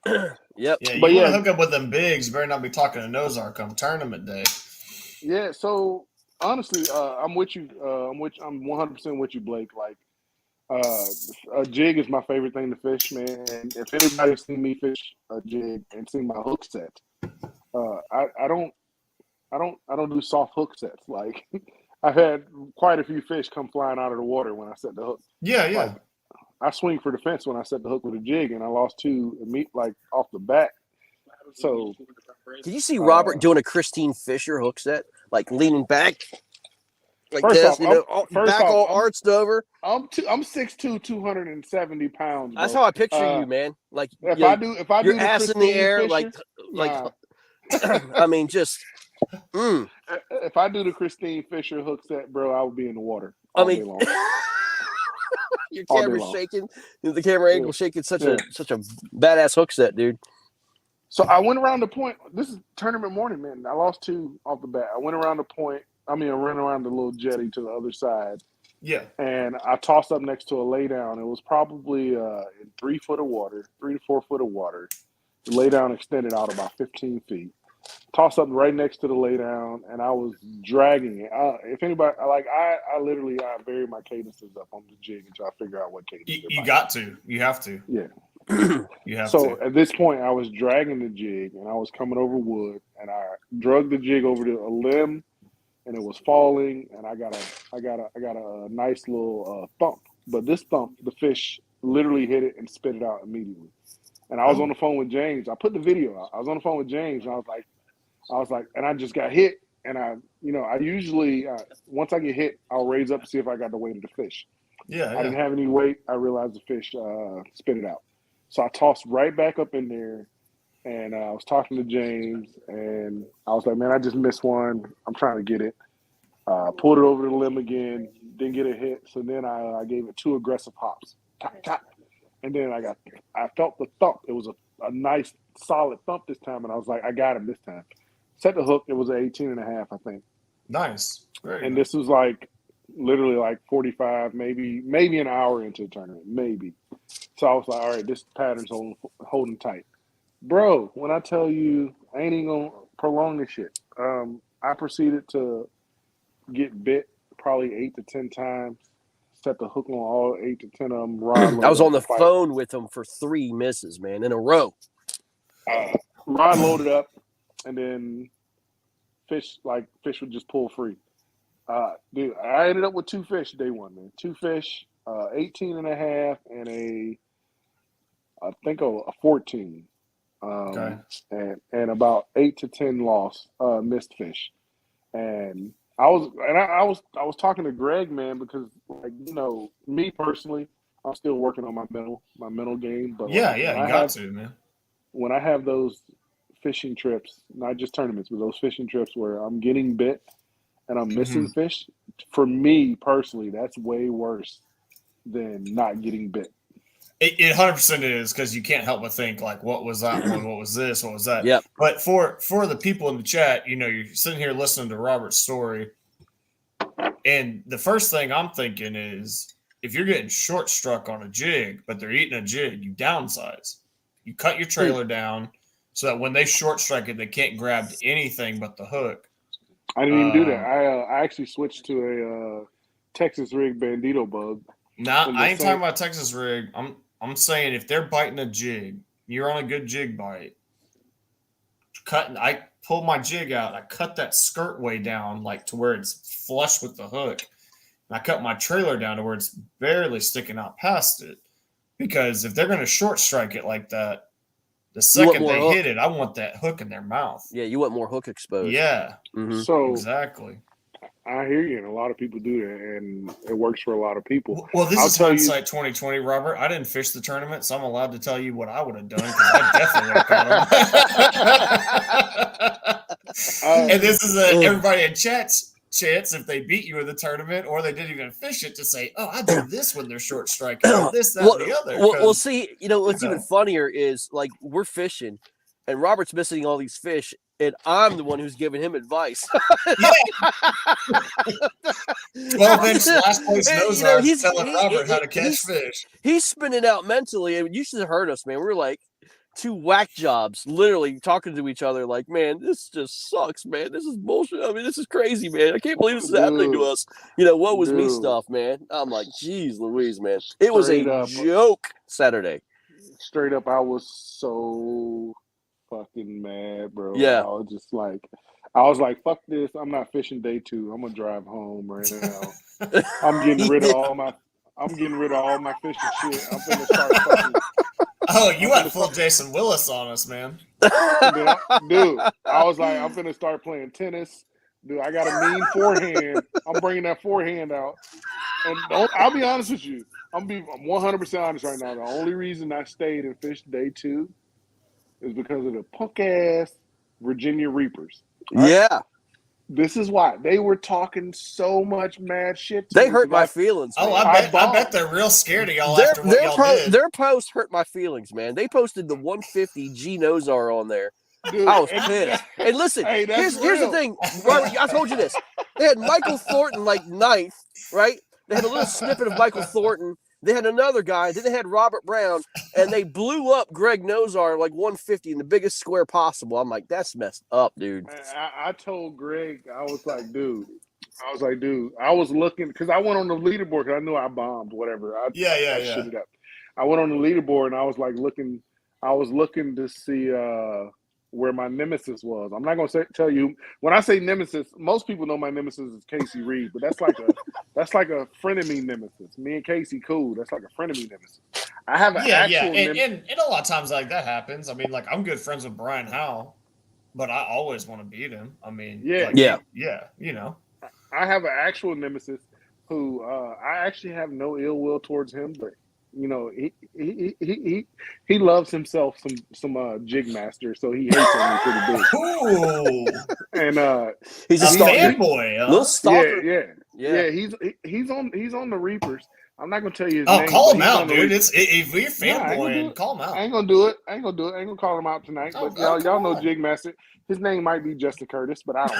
Yep. Yeah, you want to hook up with them bigs, you better not be talking to Nosar come tournament day. Yeah, so honestly, I'm with you. I'm 100% with you, Blake. Like, a jig is my favorite thing to fish, man. And if anybody's seen me fish a jig and seen my hook set, I don't do soft hook sets. Like, I've had quite a few fish come flying out of the water when I set the hook. Yeah. Like, I swing for the fence when I set the hook with a jig, and I lost 2 off the bat. So, did you see Robert doing a Christine Fisher hook set, like leaning back, like this? Back all arched over? I'm 6'2", 270 pounds. Bro. That's how I picture you, man. Like if I do your ass in the air, Fisher, like I mean, just. If I do the Christine Fisher hook set, bro, I would be in the water. Day long. Your camera's shaking. The camera angle shaking. Such a badass hook set, dude. So I went around the point. This is tournament morning, man. I lost 2 off the bat. I went around the point. I ran around the little jetty to the other side. Yeah. And I tossed up next to a laydown. It was probably in 3 foot of water, 3 to 4 foot of water. The laydown extended out about 15 feet. Tossed up right next to the laydown, and I was dragging it. If anybody, I literally vary my cadences up on the jig until I figure out what cadence. You got to. You have to. Yeah. You have so at this point, I was dragging the jig, and I was coming over wood, and I drug the jig over to a limb, and it was falling, and I got a nice little thump. But this thump, the fish literally hit it and spit it out immediately. And I was on the phone with James. I put the video out. I was on the phone with James, and I was like, and I just got hit. And I usually once I get hit, I'll raise up to see if I got the weight of the fish. Yeah. I didn't have any weight. I realized the fish spit it out. So I tossed right back up in there, and I was talking to James, and I was like, man, I just missed one. I'm trying to get it. Pulled it over the limb again, didn't get a hit. So then I gave it 2 aggressive hops. Tap, tap. And then I felt the thump. It was a nice, solid thump this time, and I was like, I got him this time. Set the hook. It was an 18.5, I think. Nice. Very and nice. This was like literally like 45, maybe an hour into the tournament, maybe. So I was like, all right, this pattern's holding tight. Bro, when I tell you, I ain't even going to prolong this shit. I proceeded to get bit probably 8 to 10 times. Set the hook on all 8 to 10 of them. I was on the phone with him for 3 misses, man, in a row. Rod loaded up, and then fish would just pull free. Dude, I ended up with 2 fish day one, man. 2 fish, 18.5 and I think a 14. Okay. And about 8 to 10 missed fish. And I was talking to Greg, man, because me personally, I'm still working on my mental game. But you got to, man. When I have those fishing trips, not just tournaments, but those fishing trips where I'm getting bit and I'm missing fish, for me personally, that's way worse than not getting bit. It 100% is, because you can't help but think, like, what was that one? What was this? What was that? Yep. But for the people in the chat, you're sitting here listening to Robert's story, and the first thing I'm thinking is, if you're getting short struck on a jig, but they're eating a jig, you downsize. You cut your trailer down so that when they short strike it, they can't grab anything but the hook. I didn't even do that. I actually switched to a Texas rig Bandito bug. Nah, I ain't talking about Texas rig. I'm saying if they're biting a jig, you're on a good jig bite. I pull my jig out. I cut that skirt way down, like to where it's flush with the hook. And I cut my trailer down to where it's barely sticking out past it. Because if they're going to short strike it like that, the second they hit it, I want that hook in their mouth. Yeah, you want more hook exposed. Yeah. Mm-hmm. So exactly. I hear you, and a lot of people do that, and it works for a lot of people. Well, this is hindsight 2020, Robert. I didn't fish the tournament, so I'm allowed to tell you what I would have done, because I definitely would have caught them. And this is everybody in chat's chance, if they beat you in the tournament or they didn't even fish it, to say, oh, I do this when they're short striking, this, that, and the other. Well, see, what's even funnier is, like, we're fishing, and Robert's missing all these fish, and I'm the one who's giving him advice. Yeah. Well, then last place Nosar he's telling Robert how to catch fish. He's spinning out mentally, and you should have heard us, man. We were like 2 whack jobs, literally talking to each other like, man, this just sucks, man. This is bullshit. I mean, this is crazy, man. I can't believe this is happening to us. What was me stuff, man? I'm like, geez Louise, man. It was a joke Saturday. Straight up, I was so fucking mad, bro. Yeah. I was like, fuck this. I'm not fishing day 2. I'm gonna drive home right now. I'm getting rid of all my fishing shit. I'm gonna start fucking. Oh, you went full Jason Willis on us, man. Dude, I was like, I'm gonna start playing tennis. Dude, I got a mean forehand. I'm bringing that forehand out. And I'll be honest with you. I'm 100% honest right now. The only reason I stayed and fished day 2 is because of the punk ass Virginia Reapers. Right? Yeah. This is why they were talking so much mad shit. They hurt my feelings. Oh, I bet they're real scared of y'all after what y'all did. Their post hurt my feelings, man. They posted the 150 G Nosar on there. Dude, I was pissed. And listen, here's the thing, Robert. I told you this. They had Michael Thornton like 9th, right? They had a little snippet of Michael Thornton. They had another guy. Then they had Robert Brown, and they blew up Greg Nosar like 150 in the biggest square possible. I'm like, that's messed up, dude. I told Greg, I was like, dude. I was looking because I went on the leaderboard because I knew I bombed whatever. I shit it up. I went on the leaderboard and I was like looking. I was looking to see where my nemesis was. I'm not gonna tell you when I say nemesis. Most people know my nemesis is Casey Reed, but that's like a frenemy nemesis. Me and Casey cool. That's like a frenemy nemesis. I have an actual and a lot of times like that happens. I mean, like I'm good friends with Brian Howell, but I always want to beat him. I mean, Yeah. You know. I have an actual nemesis who I actually have no ill will towards him, but you know he loves himself some jig master, so he hates on me pretty big. Ooh, And he's a fanboy, huh? little stalker. Yeah. He's on the Reapers. I'm not gonna tell you his Oh, name. call him but he's out, on the dude! Reapers. If we're fanboying, call him out. I ain't gonna do it. I ain't gonna call him out tonight. Oh, But oh, y'all know on. Jig Master. His name might be Justin Curtis, but I don't.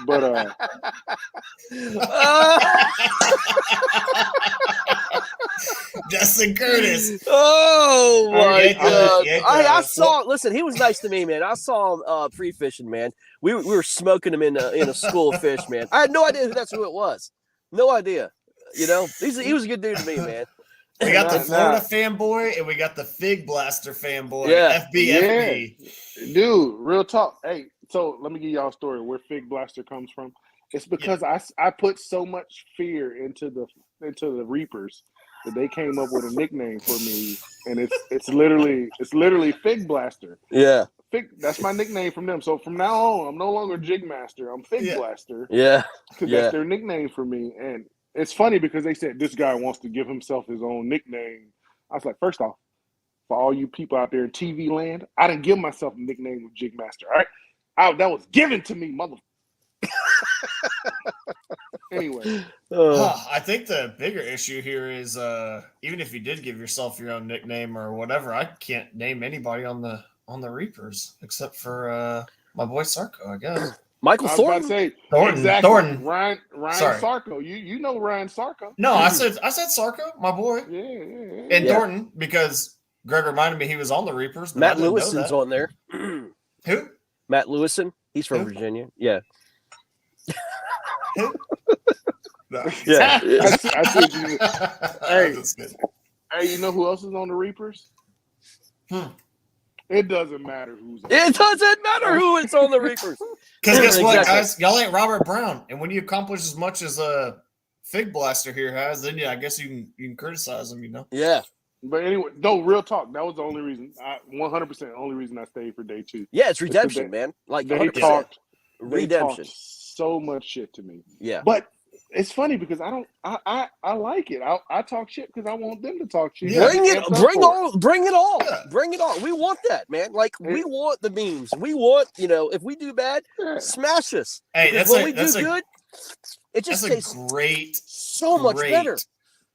But Justin Curtis. Oh my God! I saw. Well, Listen, he was nice to me, man. I saw him pre-fishing, man. We were smoking him in a school of fish, man. I had no idea that's who it was. No idea. You know, he was a good dude to me, man. We got the Florida fanboy and we got the Fig Blaster fanboy. Yeah. FBFB. Yeah. Dude, real talk. Hey, so let me give y'all a story where Fig Blaster comes from. It's because I put so much fear into the Reapers that they came up with a nickname for me, and it's literally Fig Blaster. Yeah. That's my nickname from them. So from now on, I'm no longer Jig Master. I'm Fig Blaster. Yeah. Because that's their nickname for me. And it's funny because they said this guy wants to give himself his own nickname. I was like, first off, for all you people out there in TV land, I didn't give myself a nickname of Jig Master. All right, that was given to me, mother. Anyway, I think the bigger issue here is even if you did give yourself your own nickname or whatever, I can't name anybody on the Reapers except for my boy Sarko, I guess. Michael Thornton. I was about to say Thornton. exactly. Thornton. Ryan Sorry. Sarko. You know Ryan Sarko. No, I said Sarko, my boy. Yeah. And Thornton, because Greg reminded me he was on the Reapers. But Matt Lewison's on there. Who? Matt Lewison. He's from Virginia. Yeah. Who? Yeah. I see hey, you know who else is on the Reapers? It doesn't matter who's on It doesn't matter who is on the Reapers. Because guess what, guys? Y'all ain't Robert Brown. And when you accomplish as much as a Fig Blaster here has, then I guess you can criticize him, you know? Yeah. But anyway, no, real talk. That was the only reason. 100% the only reason I stayed for day 2. Yeah, it's redemption, man. Like they talked redemption. So much shit to me. Yeah. But it's funny because I like it. I talk shit because I want them to talk shit. Yeah. Bring it all. We want that, man. Like we want the memes. We want, if we do bad, smash us. Hey, when we do good, it just tastes great, so much better.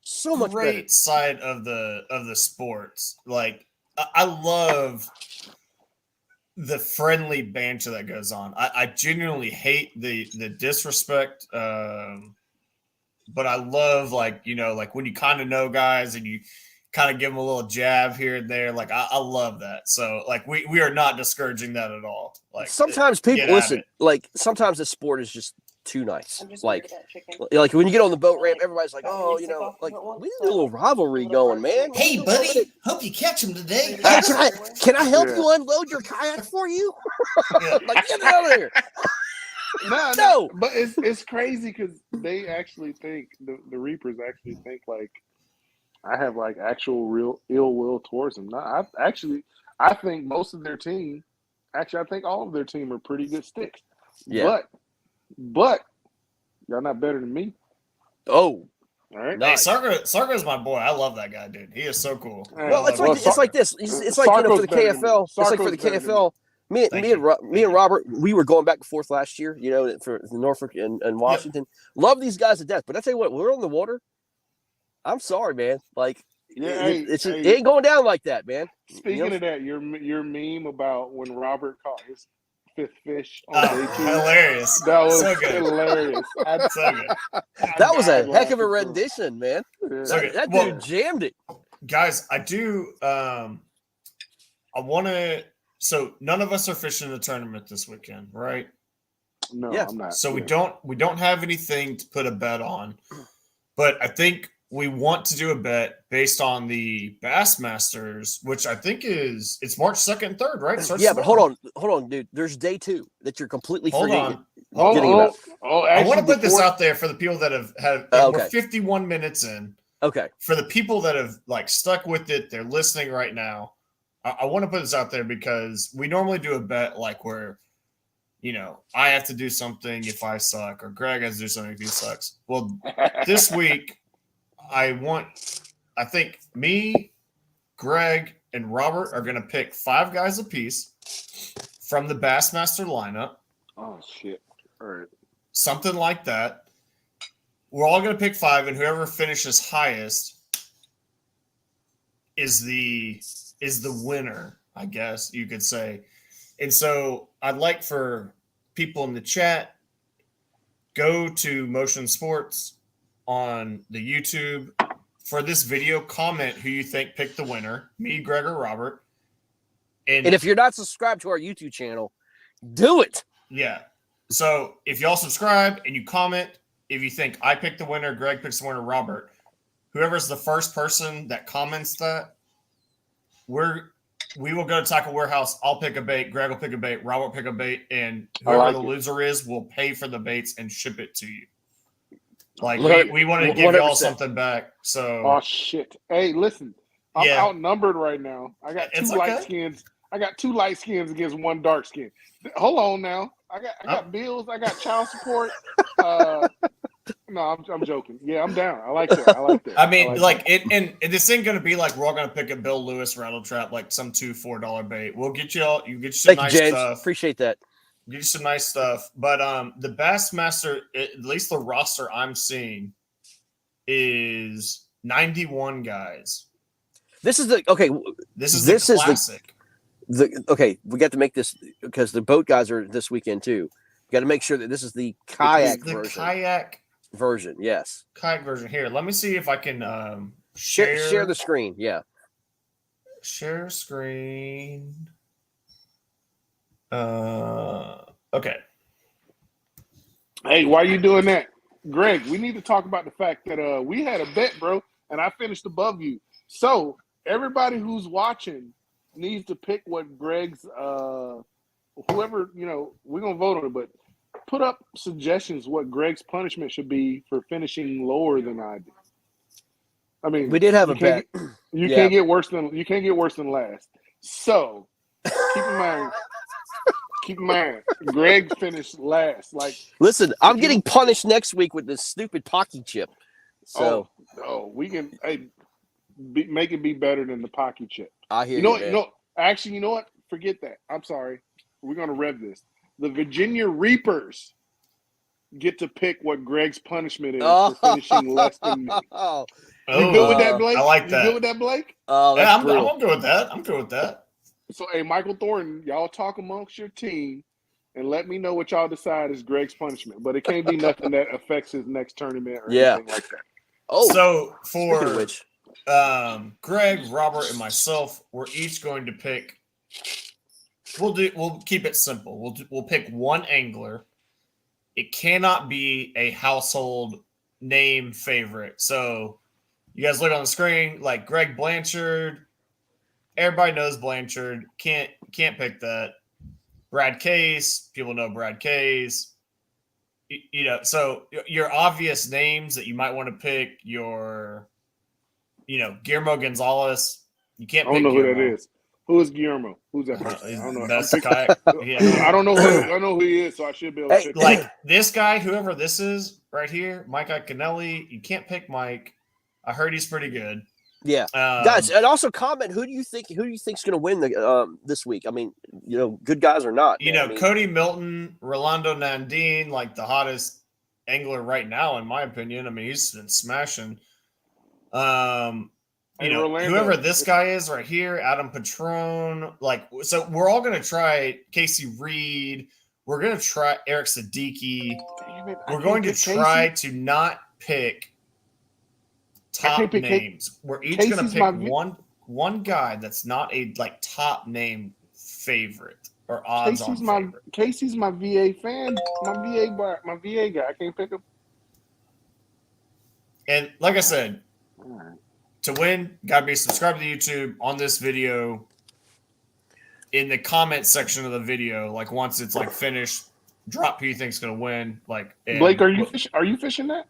So much great better. Side of the sports. Like I love the friendly banter that goes on. I genuinely hate the disrespect. But I love like when you kind of know guys and you kind of give them a little jab here and there. Like I love that. So like we are not discouraging that at all. Like sometimes people listen. Like sometimes the sport is just too nice. Like when you get on the boat ramp, everybody's like, oh, like we need a little rivalry going, man. Hey, buddy, hope you catch him today. Can I help you unload your kayak for you? Like get out of here. No, but it's crazy because they actually think the Reapers actually think like I have like actual real ill will towards them. No, I think most of their team, I think all of their team are pretty good sticks. Yeah. But y'all not better than me. Oh. All right. Nice. Hey, Sarko's my boy. I love that guy, dude. He is so cool. Well, it's like this. It's like for the KFL. It's like for the KFL. Me and Robert, we were going back and forth last year, for Norfolk and Washington. Yep. Love these guys to death. But I tell you what, we're on the water. I'm sorry, man. Like, it ain't going down like that, man. Speaking of that, your meme about when Robert caught his 5th fish on day 2. Hilarious. That was so good. Hilarious. So good. That was a heck of a rendition, man. Yeah. So good. That dude jammed it. Guys, I do I want to. So none of us are fishing the tournament this weekend, right? No, yeah. I'm not. So we don't have anything to put a bet on, but I think we want to do a bet based on the Bassmasters, which I think it's March 2nd and 3rd, right? Yeah, but hold on, dude. There's day 2 that you're completely forgetting. I want to put this out there for the people that have we're 51 minutes in. Okay. For the people that have like stuck with it, they're listening right now. I want to put this out there because we normally do a bet like where, I have to do something if I suck, or Greg has to do something if he sucks. Well, this week, I think me, Greg, and Robert are going to pick 5 guys apiece from the Bassmaster lineup. Oh, shit. All right. Something like that. We're all going to pick 5, and whoever finishes highest is the winner, I guess you could say. And so I'd like for people in the chat, go to Motion Sports on the YouTube. For this video, comment who you think picked the winner, me, Greg, or Robert. And if you're not subscribed to our YouTube channel, do it. Yeah. So if y'all subscribe and you comment, if you think I picked the winner, Greg picks the winner, Robert, whoever's the first person that comments that, we will go to Tackle Warehouse. I'll pick a bait. Greg will pick a bait. Robert will pick a bait. And whoever the loser is will pay for the baits and ship it to you. Like, we want to give y'all something back. So. Oh, shit. Hey, listen. I'm outnumbered right now. I got 2 light skins. I got 2 light skins against 1 dark skin. Hold on now. I got bills. I got child support. No, I'm joking. Yeah, I'm down. I like that. I mean, and this ain't gonna be like we're all gonna pick a Bill Lewis rattle trap, like some $2-4 bait. We'll get you all. You get some nice stuff. Appreciate that. Get you some nice stuff. But the Bassmaster, at least the roster I'm seeing, is 91 guys. This is the classic. We got to make this because the boat guys are this weekend too. We got to make sure that this is the kayak version. Kayak version, yes. Kayak version. Here, let me see if I can share the screen. Yeah. Share screen. Okay. Hey, why are you doing that? Greg, we need to talk about the fact that we had a bet, bro, and I finished above you. So everybody who's watching needs to pick what Greg's whoever, we're gonna vote on it, but put up suggestions what Greg's punishment should be for finishing lower than I did. I mean, we did have a bet. You can't get worse than last. So keep in mind, Greg finished last. Like, listen, I'm getting punished next week with this stupid Pocky chip. So we can make it be better than the Pocky chip. I hear you. Actually, you know what? Forget that. I'm sorry. We're gonna rev this. The Virginia Reapers get to pick what Greg's punishment is for finishing less than me. You good with that, Blake? I like that. You good with that, Blake? Oh, yeah, I'm good with that. I'm good with that. So, hey, Michael Thornton, y'all talk amongst your team and let me know what y'all decide is Greg's punishment. But it can't be nothing that affects his next tournament or anything like that. Oh, so for which, Greg, Robert, and myself, we're each going to pick. We'll keep it simple. We'll pick one angler. It cannot be a household name favorite. So you guys look on the screen, like Greg Blanchard. Everybody knows Blanchard. Can't pick that. Brad Case. People know Brad Case. So your obvious names that you might want to pick. Guillermo Gonzalez. You can't pick. I don't know Guillermo. who that is. Who is Guillermo? Who's that person? I don't know. That's the kayak. Yeah. I don't know. I know who he is, so I should be able to pick like him. This guy, whoever this is right here, Mike Iaconelli. You can't pick Mike. I heard he's pretty good. Yeah, guys, and also comment who do you think's going to win this week? I mean, good guys or not. Cody Milton, Rolando Nandine, like the hottest angler right now, in my opinion. I mean, he's been smashing. Whoever this guy is right here, Adam Patron, so we're all going to try Casey Reed. We're going to try Eric Siddiqui. We're going to try to not pick top names. We're each going to pick one guy that's not a top name favorite or odds on favorite. Casey's my VA fan. My VA guy. I can't pick him. And like I said, to win, gotta be subscribed to YouTube on this video. In the comment section of the video, once it's finished, drop who you think's gonna win. Blake, are you fishing that?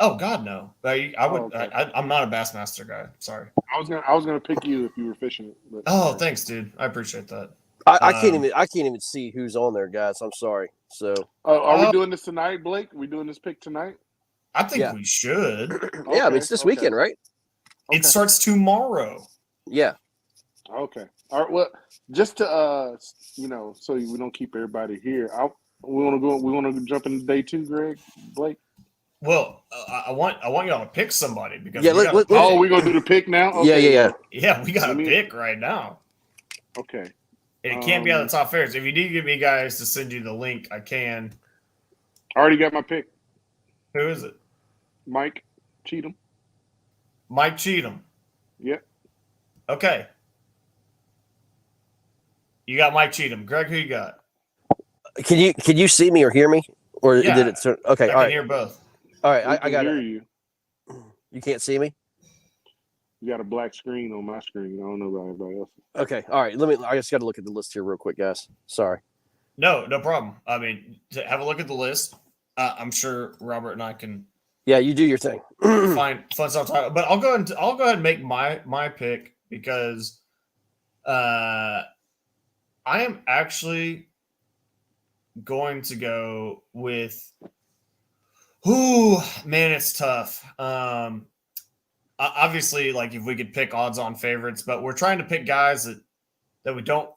Oh God, no! I would. Okay. I'm not a Bassmaster guy. Sorry. I was gonna pick you if you were fishing it. But, Oh, thanks, dude. I appreciate that. I can't even see who's on there, guys. I'm sorry. So are we doing this tonight, Blake? We doing this pick tonight? I think we should. Yeah, I mean, it's this weekend, right? It starts tomorrow. Yeah. Okay. All right. Well, just to so we don't keep everybody here. We want to jump into day 2, Greg, Blake. Well, I want y'all to pick somebody because we're gonna do the pick now. Okay. Yeah. We got a pick right now. Okay. And it can't be on the top favorites. If you need to get me guys to send you the link, I can. I already got my pick. Who is it? Mike Cheatham. Mike Cheatham. Yep. Okay. You got Mike Cheatham. Greg, who you got? Can you see me or hear me? Or did it okay, I can hear both. All right, I got hear you. You can't see me? You got a black screen on my screen. I don't know about everybody else. Okay, all right. I just got to look at the list here real quick, guys. Sorry. No problem. I mean, have a look at the list. I'm sure Robert and I can. Yeah, you do your thing. Find fun stuff. But I'll go ahead and make my pick because, I am actually going to go with. Ooh, man, it's tough. Obviously, like if we could pick odds-on favorites, but we're trying to pick guys that we don't,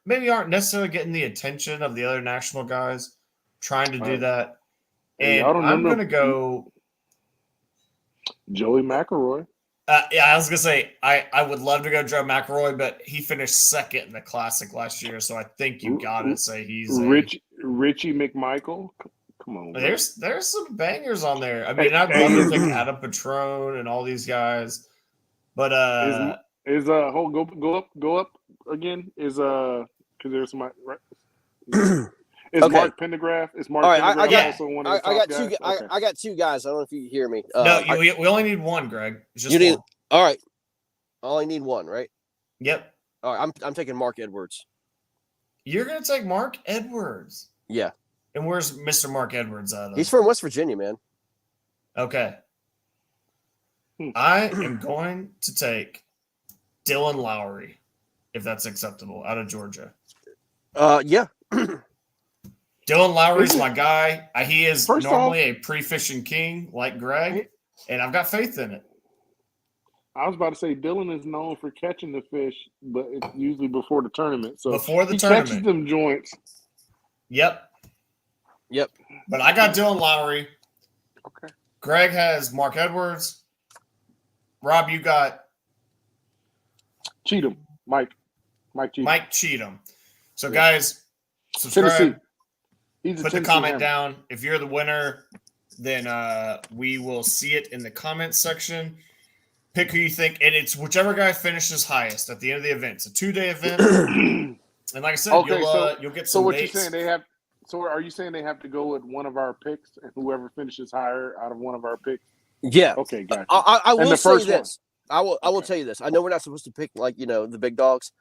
maybe aren't necessarily getting the attention of the other national guys. Trying to do that, and I'm going to go Joey McElroy. Yeah, I was gonna say I would love to go Joe McElroy, but he finished second in the Classic last year, so I think you gotta say he's Richie McMichael. Come on, there's some bangers on there. I mean, I'd love to pick Adam Patrone and all these guys, but go up again because there's my right. Is okay. Mark Pendergraft? Is Mark Pendergraft also one of the top guys? I got 2 guys. I don't know if you can hear me. We only need one, Greg. It's just one. All right. I only need one, right? Yep. All right. I'm taking Mark Edwards. You're gonna take Mark Edwards? Yeah. And where's Mr. Mark Edwards out of? He's from West Virginia, man. Okay. I am going to take Dylan Lowry, if that's acceptable, out of Georgia. Yeah. Dylan Lowry's my guy. He is normally a pre-fishing king like Greg, and I've got faith in it. I was about to say Dylan is known for catching the fish, but it's usually before the tournament. So before the tournament, catches them joints. Yep. But I got Dylan Lowry. Okay. Greg has Mark Edwards. Rob, you got Cheatham. Mike Cheatham. Mike Cheatham. So guys, subscribe. Put the comment down. If you're the winner, then we will see it in the comments section. Pick who you think, and it's whichever guy finishes highest at the end of the event. It's a 2-day event, and like I said, you'll get some. So what you're saying? So are you saying they have to go with one of our picks, and whoever finishes higher out of one of our picks? Yeah. Okay, gotcha. I will say this. I will tell you this. I know we're not supposed to pick the big dogs.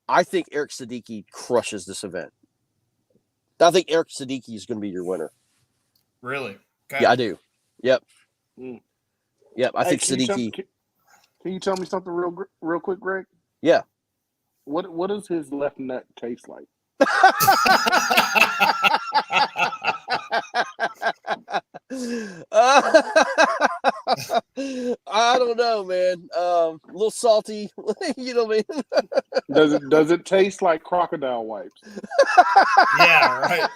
I think Eric Siddiqui crushes this event. I think Eric Siddiqui is going to be your winner. Really? Okay. Yeah, I do. Yep. Yep. I think Siddiqui. Can you tell me something real quick, Greg? Yeah. What does his left nut taste like? I don't know, man. A little salty, you know what I mean? Does it taste like crocodile wipes? Yeah, right.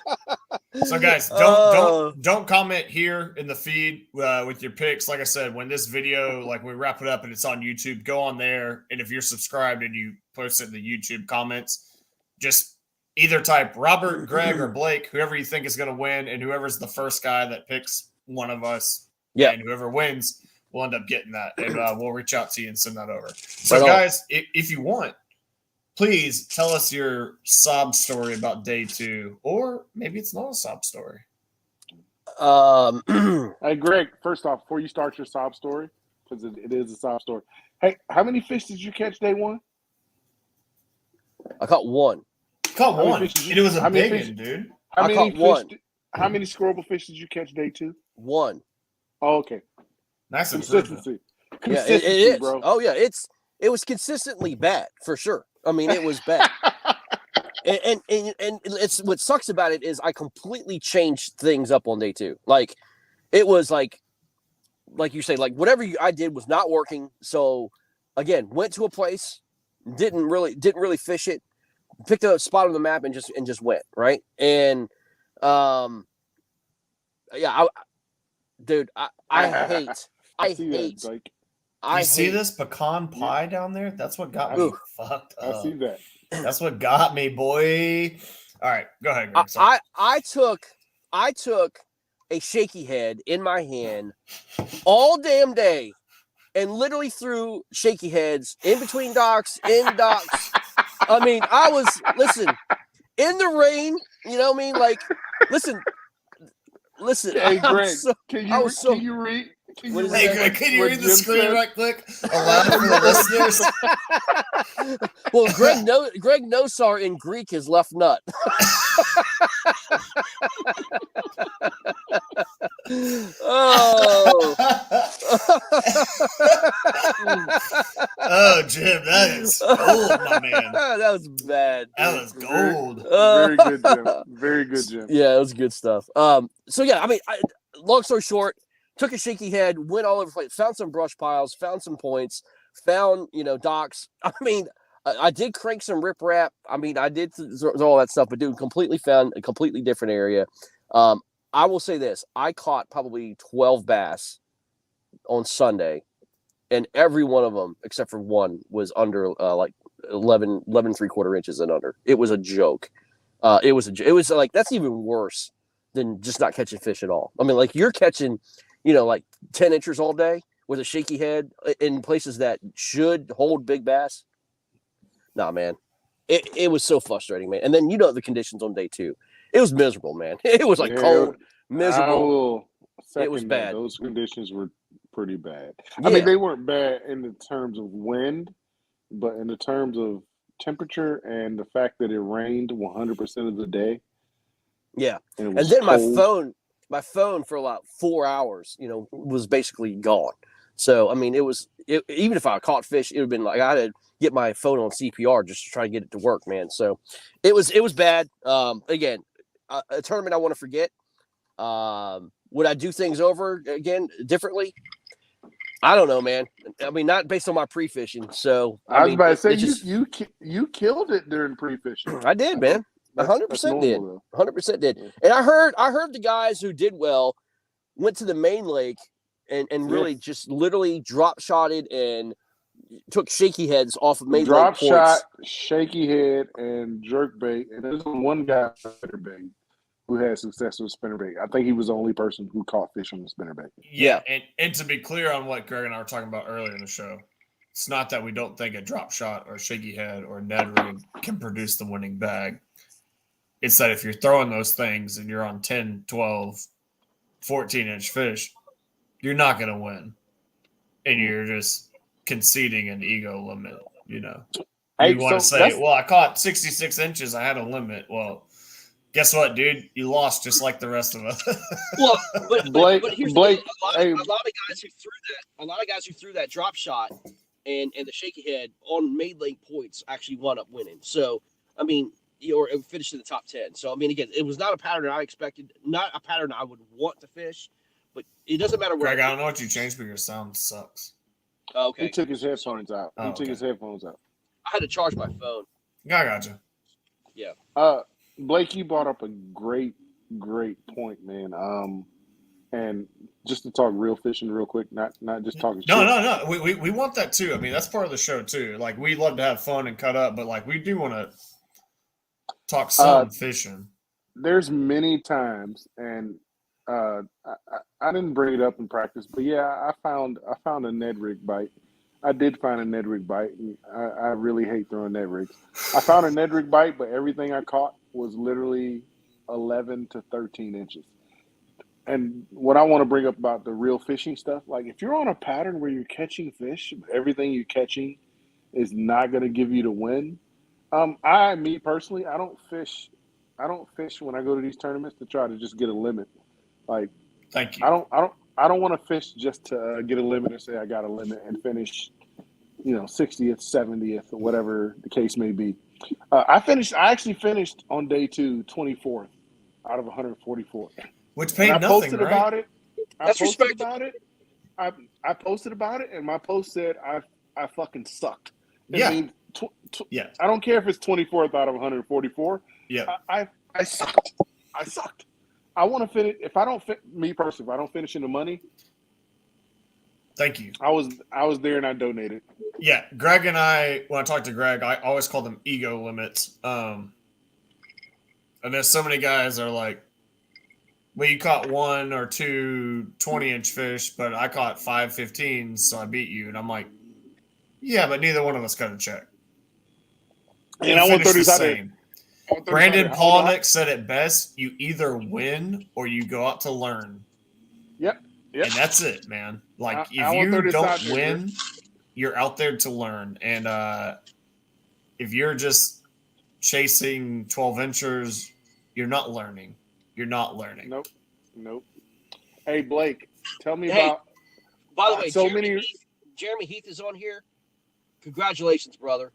So guys, don't comment here in the feed with your picks. Like I said, when this video, like we wrap it up and it's on YouTube, go on there, and if you're subscribed and you post it in the YouTube comments, just either type Robert, Greg, or Blake, whoever you think is going to win, and whoever's the first guy that picks one of us, and whoever wins will end up getting that, and we'll reach out to you and send that over. So, guys, if you want, please tell us your sob story about day 2, or maybe it's not a sob story. Hey, Greg, first off, before you start your sob story, because it is a sob story, hey, how many fish did you catch day 1? I caught 1. Caught 1. It was a big one, dude. How many squirrel fish did you catch day 2? 1. Oh, okay. Nice improvement. Consistency. Yeah, Consistency, it is. bro. Oh yeah, it was consistently bad for sure. I mean, it was bad. And it's what sucks about it is I completely changed things up on day 2. Like it was like you say, like whatever I did was not working. So again, went to a place, didn't really fish it, picked a spot on the map and just went right. And yeah, dude, I hate. I hate. That, like, You see this pecan pie down there? That's what got me fucked up. I see that. That's what got me, boy. All right, go ahead, Greg. Sorry. I took a shaky head in my hand all damn day and literally threw shaky heads in between docks, in docks. I mean, listen, in the rain, you know what I mean? Like, listen. Hey, Greg, can you read? Can you read the screen right quick? Aloud for the listeners. Well, Greg Nosar in Greek is left nut. Oh. Oh, Jim, that is gold, my man. That was bad. That was gold. Very good, Jim. Very good, Jim. Yeah, it was good stuff. So yeah, I mean, long story short, took a shaky head, went all over the place, found some brush piles, found some points, found, docks. I mean, I did crank some riprap. I mean, I did all that stuff, but dude, completely found a completely different area. I will say this. I caught probably 12 bass on Sunday, and every one of them, except for one, was under like 11 3/4 inches and under. It was a joke. It was like, that's even worse than just not catching fish at all. I mean, like you're catching, like 10 inches all day with a shaky head in places that should hold big bass. Nah, man. It was so frustrating, man. And then the conditions on day 2. It was miserable, man. It was like cold, miserable. It was bad. Those conditions were pretty bad. Yeah. I mean, they weren't bad in the terms of wind, but in the terms of temperature and the fact that it rained 100% of the day. Yeah. And then cold. my phone for about 4 hours, was basically gone. So, I mean, even if I caught fish, it would have been like I had to get my phone on CPR just to try to get it to work, man. So it was bad. Again, a tournament I want to forget. Would I do things over again differently? I don't know, man. I mean, not based on my pre-fishing. So I was about to say you killed it during pre-fishing. I did, man. 100% did. 100% did. And I heard the guys who did well went to the main lake and really just literally drop shotted and took shaky heads off of main lake points. Drop shot, shaky head, and jerk bait. And there's one guy spinnerbait who had success with spinnerbait. I think he was the only person who caught fish on the spinnerbait. Yeah, and to be clear on what Greg and I were talking about earlier in the show, it's not that we don't think a drop shot or shaky head or Ned rig can produce the winning bag. It's that if you're throwing those things and you're on 10, 12, 14-inch fish, you're not going to win. And you're just conceding an ego limit, You want to say, well, I caught 66 inches. I had a limit. Well, guess what, dude? You lost just like the rest of us. Well, but here's Blake, a lot of guys who threw that drop shot and the shaky head on main lake points actually wound up winning. So, I mean, or finished in the top 10. So, I mean, again, it was not a pattern I expected, not a pattern I would want to fish, but it doesn't matter where. Greg, I don't know what you changed, but your sound sucks. Okay. He took his headphones out. I had to charge my phone. I gotcha. Yeah. Blake, you brought up a great point, man. And just to talk real fishing real quick, not just talking shit. No. We want that too. I mean, that's part of the show too. Like, we love to have fun and cut up, but like, we do want to talk some fishing. There's many times, and I didn't bring it up in practice, but yeah, I found a Ned rig bite. I did find a Ned rig bite, and I really hate throwing Ned rigs. I found a Ned rig bite, but everything I caught was literally 11 to 13 inches. And what I want to bring up about the real fishing stuff, like if you're on a pattern where you're catching fish, everything you're catching is not going to give you the win. Me personally, I don't fish when I go to these tournaments to try to just get a limit. Like, thank you. I I don't want to fish just to get a limit and say I got a limit and finish, 60th, 70th, or whatever the case may be. I actually finished on day 2, 24th out of 144. Which paid I nothing, posted right? about it. That's respectable. I posted about it, and my post said I fucking sucked. Yeah. I mean, Yeah. I don't care if it's 24th out of 144. Yeah. I sucked. I sucked. I want to finish. If I don't finish in the money. Thank you. I was there and I donated. Yeah, Greg and I, when I talk to Greg, I always call them ego limits. And there's so many guys are like, well, you caught 1 or 2 20-inch fish, but I caught 5 15s, so I beat you. And I'm like, yeah, but neither one of us got a check. And I want to throw this out there. Brandon Polnick said it best: you either win or you go out to learn. Yep. And that's it, man. Like, if you don't win, you're out there to learn. And if you're just chasing 12 inchers, you're not learning. You're not learning. Nope. Hey, Blake, tell me about. By the way, Jeremy Heath is on here. Congratulations, brother.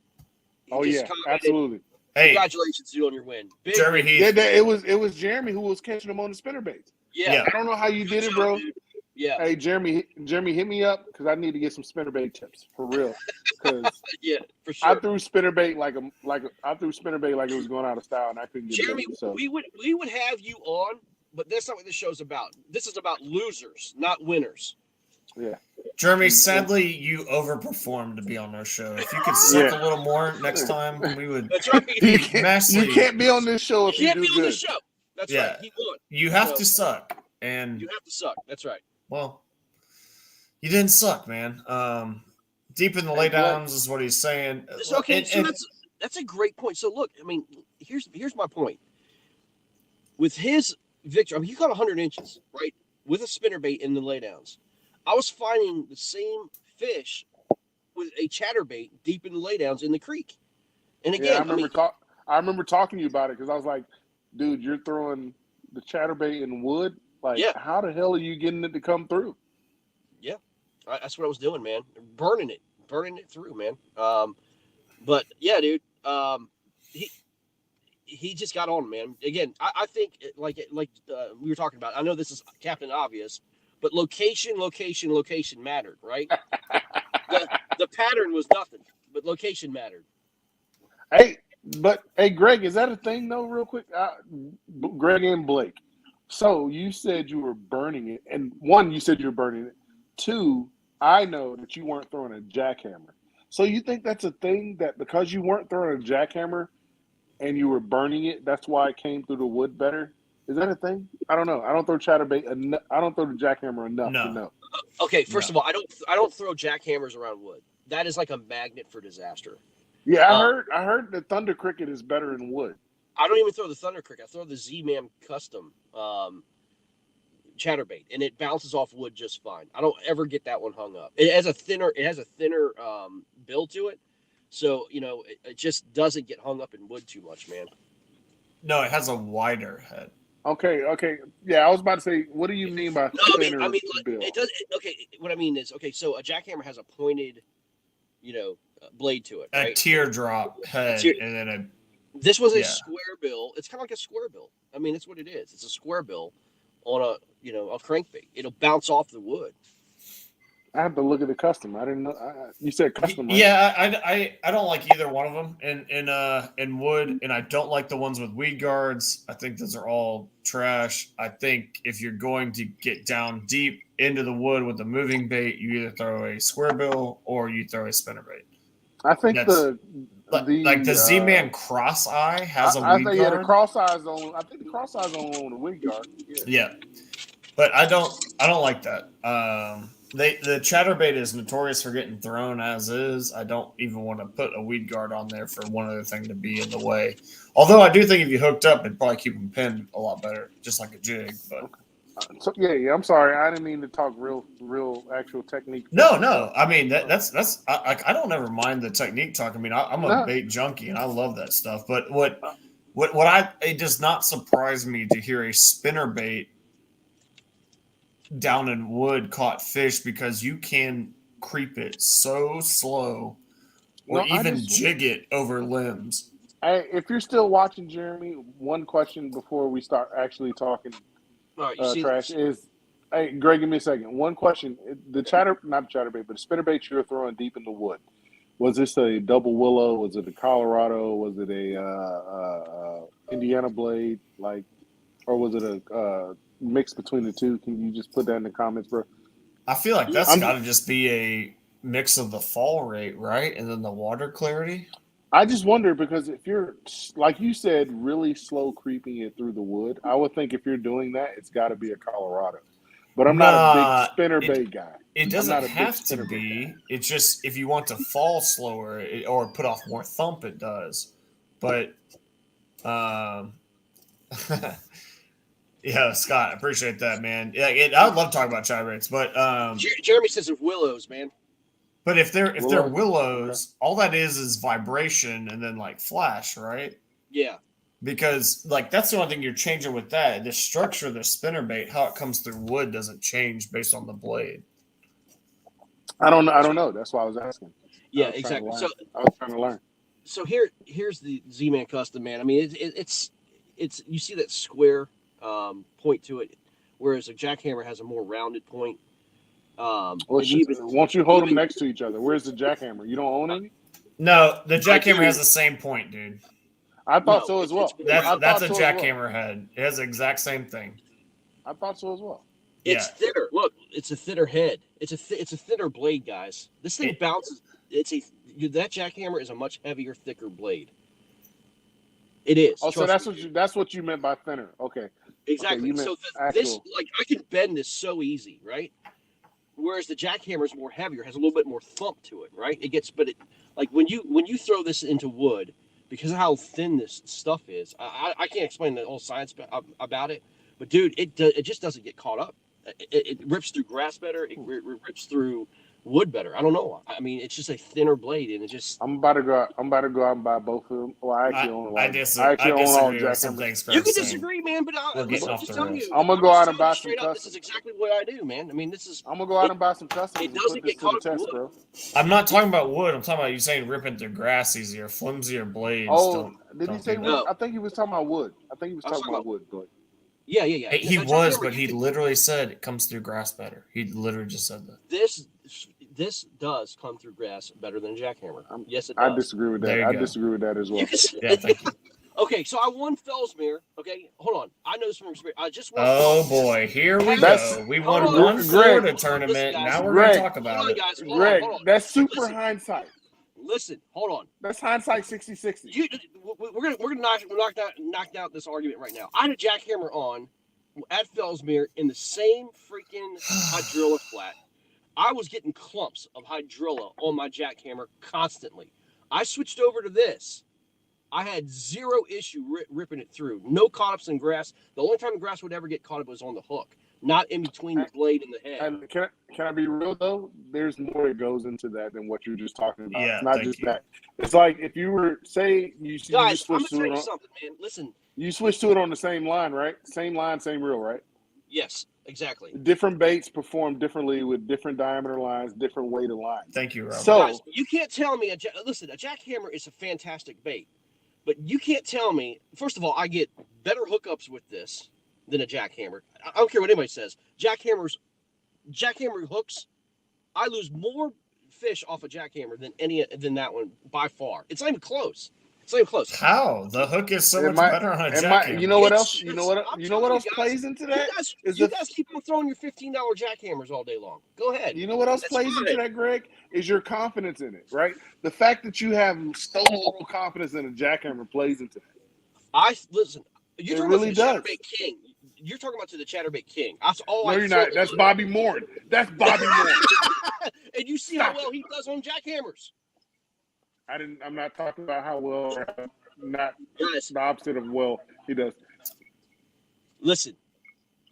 Absolutely. Hey, congratulations to you on your win. Big Jeremy Heath. It was Jeremy who was catching them on the spinnerbaits. Yeah. I don't know how you did it, bro. Dude. Yeah. Hey, Jeremy, hit me up because I need to get some spinnerbait tips for real. Yeah, for sure. I threw spinnerbait like it was going out of style, and I couldn't get Jeremy, it. So. we would have you on, but that's not what this show's about. This is about losers, not winners. Yeah. Jeremy, sadly, you overperformed to be on our show. If you could suck a little more next time, we would. That's right. You can't be on this show if you do good. On this show. That's right. He won. You have to suck, and you have to suck. That's right. Well, you didn't suck, man. Deep in the laydowns is what he's saying. Okay, so that's a great point. So look, I mean, here's my point. With his victory, I mean, he caught 100 inches, right, with a spinnerbait in the laydowns. I was finding the same fish with a chatterbait deep in the laydowns in the creek. And again, I remember talking to you about it because I was like, dude, you're throwing the chatterbait in wood. Like, how the hell are you getting it to come through? Yeah, that's what I was doing, man. Burning it through, man. But yeah, dude, he just got on, man. Again, I think like we were talking about. I know this is Captain Obvious, but location mattered, right? the pattern was nothing, but location mattered. Hey, Greg, is that a thing though? Real quick, Greg and Blake. So you said you were burning it, and 1, you said you were burning it. 2, I know that you weren't throwing a jackhammer. So you think that's a thing that because you weren't throwing a jackhammer and you were burning it, that's why it came through the wood better? Is that a thing? I don't know. I don't throw chatterbait enough. I don't throw the jackhammer enough to know. Okay, first of all, I don't throw jackhammers around wood. That is like a magnet for disaster. Yeah, I heard the thunder cricket is better in wood. I don't even throw the thunder cricket. I throw the Z-Man custom chatterbait, and it bounces off wood just fine. I don't ever get that one hung up. It has a thinner bill to it, so it just doesn't get hung up in wood too much, man. No, it has a wider head. Okay. Yeah, I was about to say, what do you mean by thinner bill? It does. Okay, what I mean is, so a jackhammer has a pointed, blade to it, right? A teardrop head, and then This was a square bill. It's kind of like a square bill. I mean, that's what it is. It's a square bill on a crankbait. It'll bounce off the wood. I have to look at the custom. I didn't know. You said custom, right? Yeah, I don't like either one of them in wood, and I don't like the ones with weed guards. I think those are all trash. I think if you're going to get down deep into the wood with a moving bait, you either throw a square bill or you throw a spinnerbait. I think the Z-Man Cross Eye has a weed guard. Yeah, the Cross Eye's on. I think the Cross Eye's on the weed guard. Yeah, but I don't like that. The chatterbait is notorious for getting thrown as is. I don't even want to put a weed guard on there for one other thing to be in the way. Although I do think if you hooked up, it'd probably keep them pinned a lot better, just like a jig. But I'm sorry, I didn't mean to talk real actual technique. No. I mean that's I don't ever mind the technique talk. I mean I'm a bait junkie and I love that stuff. But it does not surprise me to hear a spinnerbait down in wood caught fish because you can creep it so slow or even jig it over limbs. If you're still watching, Jeremy, one question before we start actually talking trash is, hey, Greg, give me a second. One question: not chatterbait, but the spinnerbait you were throwing deep in the wood. Was this a double willow? Was it a Colorado? Was it a Indiana blade? Or was it a mix between the two? Can you just put that in the comments, bro? I feel like that's got to just be a mix of the fall rate, right? And then the water clarity. I just wonder because if you're, like you said, really slow creeping it through the wood, I would think if you're doing that, it's got to be a Colorado. But I'm not a big spinnerbait guy. It doesn't have to be. It's just if you want to fall slower or put off more thump, it does. But, yeah, Scott, I appreciate that, man. I would love to talk about chatterbaits, but Jeremy says of willows, man. But if they're willows, all that is vibration and then like flash, right? Yeah. Because that's the only thing you're changing with that. The structure of the spinnerbait, how it comes through wood, doesn't change based on the blade. I don't know. That's why I was asking. Yeah, exactly. So I was trying to learn. So here's the Z-Man Custom, man. I mean, it's you see that square point to it, whereas a jackhammer has a more rounded point. Won't you hold them next to each other? Where's the jackhammer? You don't own any? No, the jackhammer has the same point, dude. I thought so as well. That's a jackhammer head. It has the exact same thing. I thought so as well. It's thinner. Look, it's a thinner head. It's a thinner blade, guys. This thing bounces. That jackhammer is a much heavier, thicker blade. It is. Oh, so that's what you meant by thinner. Okay. Exactly. Okay, so this, I can bend this so easy, right? Whereas the jackhammer is more heavier, has a little bit more thump to it, right? When you throw this into wood, because of how thin this stuff is, I can't explain the whole science about it, but dude, it just doesn't get caught up. It rips through grass better. It rips through wood better. I don't know. I mean, it's just a thinner blade, and it just. I'm about to go out and buy both of them. Well, I actually own one. I disagree with some things. You can disagree, man, but I'm just telling you. I'm gonna go out and buy some custom. This is exactly what I do, man. I mean, this is. I'm gonna go out and buy some custom. It doesn't get caught up in wood, bro. I'm not talking about wood. I'm talking about you saying ripping through grass easier, flimsier blades. Oh, did he say wood? I think he was talking about wood. But. Yeah. He was, but he literally said it comes through grass better. He literally just said that. This does come through grass better than a jackhammer. Yes, it does. I disagree with that. I disagree with that as well. Yeah, thank you. Okay, so I won Fellsmere. Okay, hold on. I know this from experience. I just won. Oh boy, here we go. We won one Florida tournament. Now we're going to talk about it. Greg, that's super hindsight. Listen, hold on. That's hindsight 60-60. We're gonna knock out this argument right now. I had a jackhammer on at Fellsmere in the same freaking hydrilla flat. I was getting clumps of hydrilla on my jackhammer constantly. I switched over to this. I had zero issue ripping it through. No caught ups in grass. The only time the grass would ever get caught up was on the hook, not in between the blade and the head. And can I be real though? There's more that goes into that than what you're just talking about. Yeah, it's not just that. It's like if you were guys, I'm gonna tell you something, man. Listen. You switch to it on the same line, right? Same line, same reel, right? Yes, exactly. Different baits perform differently with different diameter lines, different weight of line. Thank you, Rob. So guys, you can't tell me. Listen, a jackhammer is a fantastic bait, but you can't tell me. First of all, I get better hookups with this than a jackhammer. I don't care what anybody says. Jackhammer hooks. I lose more fish off a jackhammer than that one by far. It's not even close. It's not even close. How? The hook is so much better on a jackhammer. You know what else? You know what else plays into that? You guys keep on throwing your $15 jackhammers all day long. Go ahead. You know what else plays into that, Greg? Is your confidence in it, right? The fact that you have so little confidence in a jackhammer plays into that. Listen. You're talking really about the Chatterbait King. You're talking about the Chatterbait King. That's all. No, you're not. That's Bobby Moore. That's Bobby Moore. And you see how well he does on jackhammers. I'm not talking about how well, not the opposite of well he does. Listen,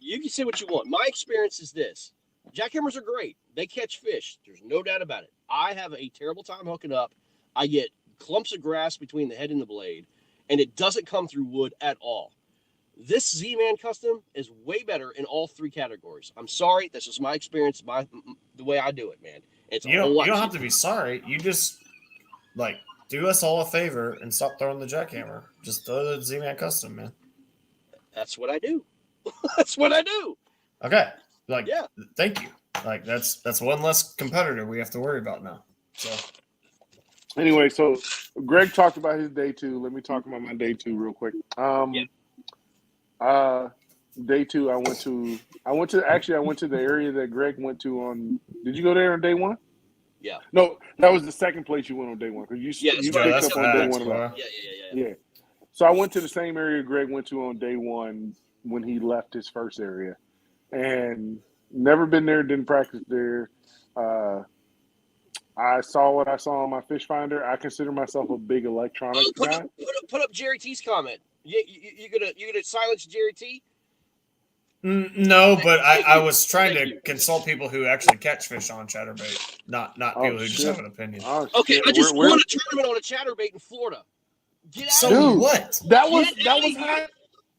you can say what you want. My experience is this. Jackhammers are great. They catch fish. There's no doubt about it. I have a terrible time hooking up. I get clumps of grass between the head and the blade, and it doesn't come through wood at all. This Z-Man custom is way better in all 3 categories. I'm sorry, this is my experience, the way I do it, man. It's a whole lot. You don't have to be sorry. You just do us all a favor and stop throwing the jackhammer. Just throw the Z-Man custom, man. That's what I do. That's what I do. Okay. Yeah. Thank you. That's one less competitor we have to worry about now. So anyway, so Greg talked about his day 2. Let me talk about my day 2 real quick. Day 2, I went to the area that Greg went to on. Did you go there on day 1? Yeah. No, that was the second place you went on day 1 because you picked up on day 1. Yeah. So I went to the same area Greg went to on day 1 when he left his first area, and never been there. Didn't practice there. I saw what I saw on my fish finder. I consider myself a big electronics guy. Put up Jerry T's comment. You gonna silence Jerry T? No, but I was trying to consult people who actually catch fish on chatterbait, not people who just have an opinion. Okay, I just won a tournament on a chatterbait in Florida. Get out of here. What?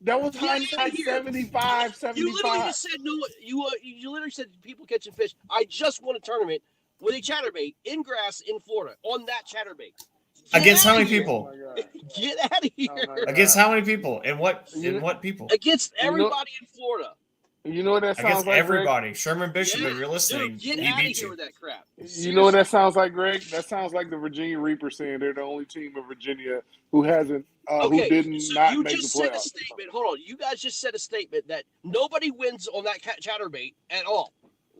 That was hindsight 75. You literally just said no. You literally said people catching fish. I just won a tournament with a chatterbait in grass in Florida on that chatterbait. Against how many people? Oh Get out of here. Against how many people? And what people? Against everybody in Florida. You know what that sounds Against like, everybody. Greg? Sherman Bishop, if you're listening, dude, he beat you. With that crap. You know what that sounds like, Greg? That sounds like the Virginia Reapers saying they're the only team in Virginia who hasn't, who didn't not make the playoffs. You just said a statement. Hold on. You guys just said a statement that nobody wins on that chatterbait at all.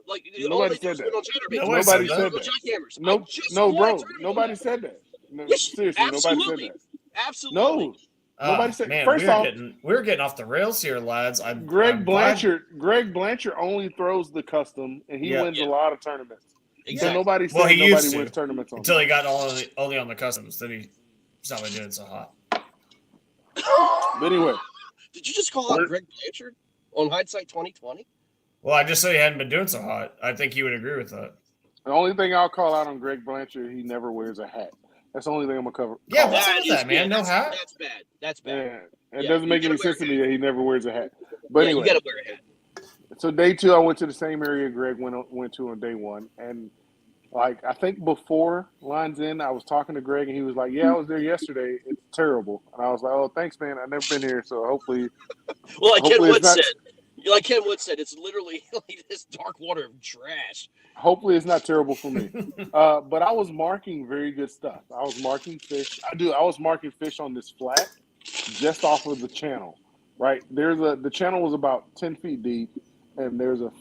Like nobody said that. Nobody said that. No, bro. Nobody said that. No, seriously, nobody said that. Absolutely. No. Nobody said. Man, first off, we're getting off the rails here, lads. Greg Blanchard only throws the custom, and he wins a lot of tournaments. Exactly. So nobody said nobody wins tournaments on until he got only on the customs. Then he stopped doing so hot. But anyway, did you just call out Greg Blanchard on hindsight 2020? Well, I just said he hadn't been doing so hot. I think you would agree with that. The only thing I'll call out on Greg Blanchard, he never wears a hat. That's the only thing I'm gonna cover. Yeah, what's up with that, man? No hat? That's bad. Yeah, it doesn't make any sense to me that he never wears a hat. But anyway, you gotta wear a hat. So day 2, I went to the same area Greg went to on day 1, and I think before lines in, I was talking to Greg, and he was like, "Yeah, I was there yesterday. It's terrible." And I was like, "Oh, thanks, man. I've never been here, so hopefully." Well, like Ken Wood said, it's literally like this dark water of trash. Hopefully it's not terrible for me. But I was marking very good stuff. I was marking fish. I was marking fish on this flat just off of the channel, right? The channel was about 10 feet deep, and there's a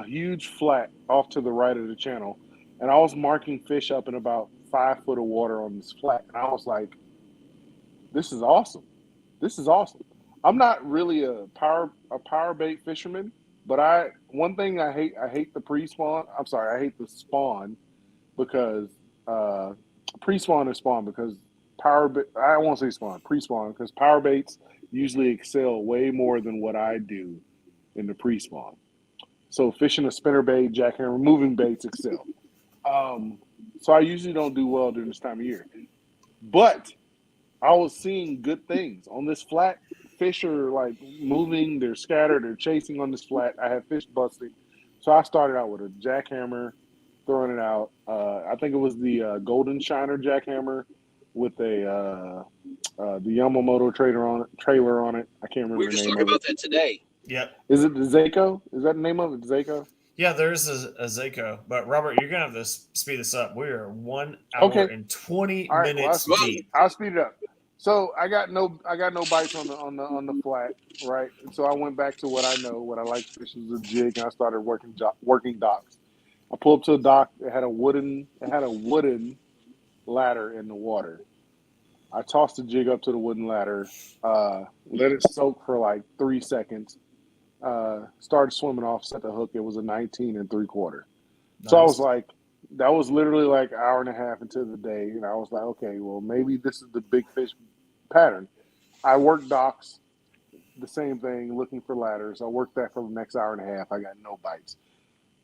huge flat off to the right of the channel. And I was marking fish up in about 5 foot of water on this flat. And I was like, this is awesome. This is awesome. I'm not really a power bait fisherman, but one thing I hate the pre-spawn. I'm sorry, I hate the spawn because pre-spawn and spawn because I won't say spawn, pre-spawn because power baits usually excel way more than what I do in the pre-spawn. So fishing a spinnerbait, jackhammer, moving baits excel. So I usually don't do well during this time of year, but I was seeing good things on this flat. Fish are like moving, they're scattered, they're chasing on this flat. I had fish busting. So I started out with a jackhammer, throwing it out. I think it was the Golden Shiner jackhammer with the Yamamoto trailer on it. I can't remember the name of it. We were just talking about that today. Yep. Is it the Zako? Is that the name of it, Zako? Yeah, there's a Zako. But Robert, you're gonna have to speed this up. We are 1 hour and 20 minutes deep. I'll speed it up. So I got no bites on the flat, right? And so I went back to what I know, what I like to fish is a jig, and I started working docks. I pulled up to a dock. It had a wooden ladder in the water. I tossed the jig up to the wooden ladder, let it soak for like 3 seconds. Started swimming off, set the hook. It was a 19 3/4. Nice. So I was like, that was literally like an hour and a half into the day. And I was like, okay, well, maybe this is the big fish pattern. I worked docks, the same thing, looking for ladders. I worked that for the next hour and a half. I got no bites.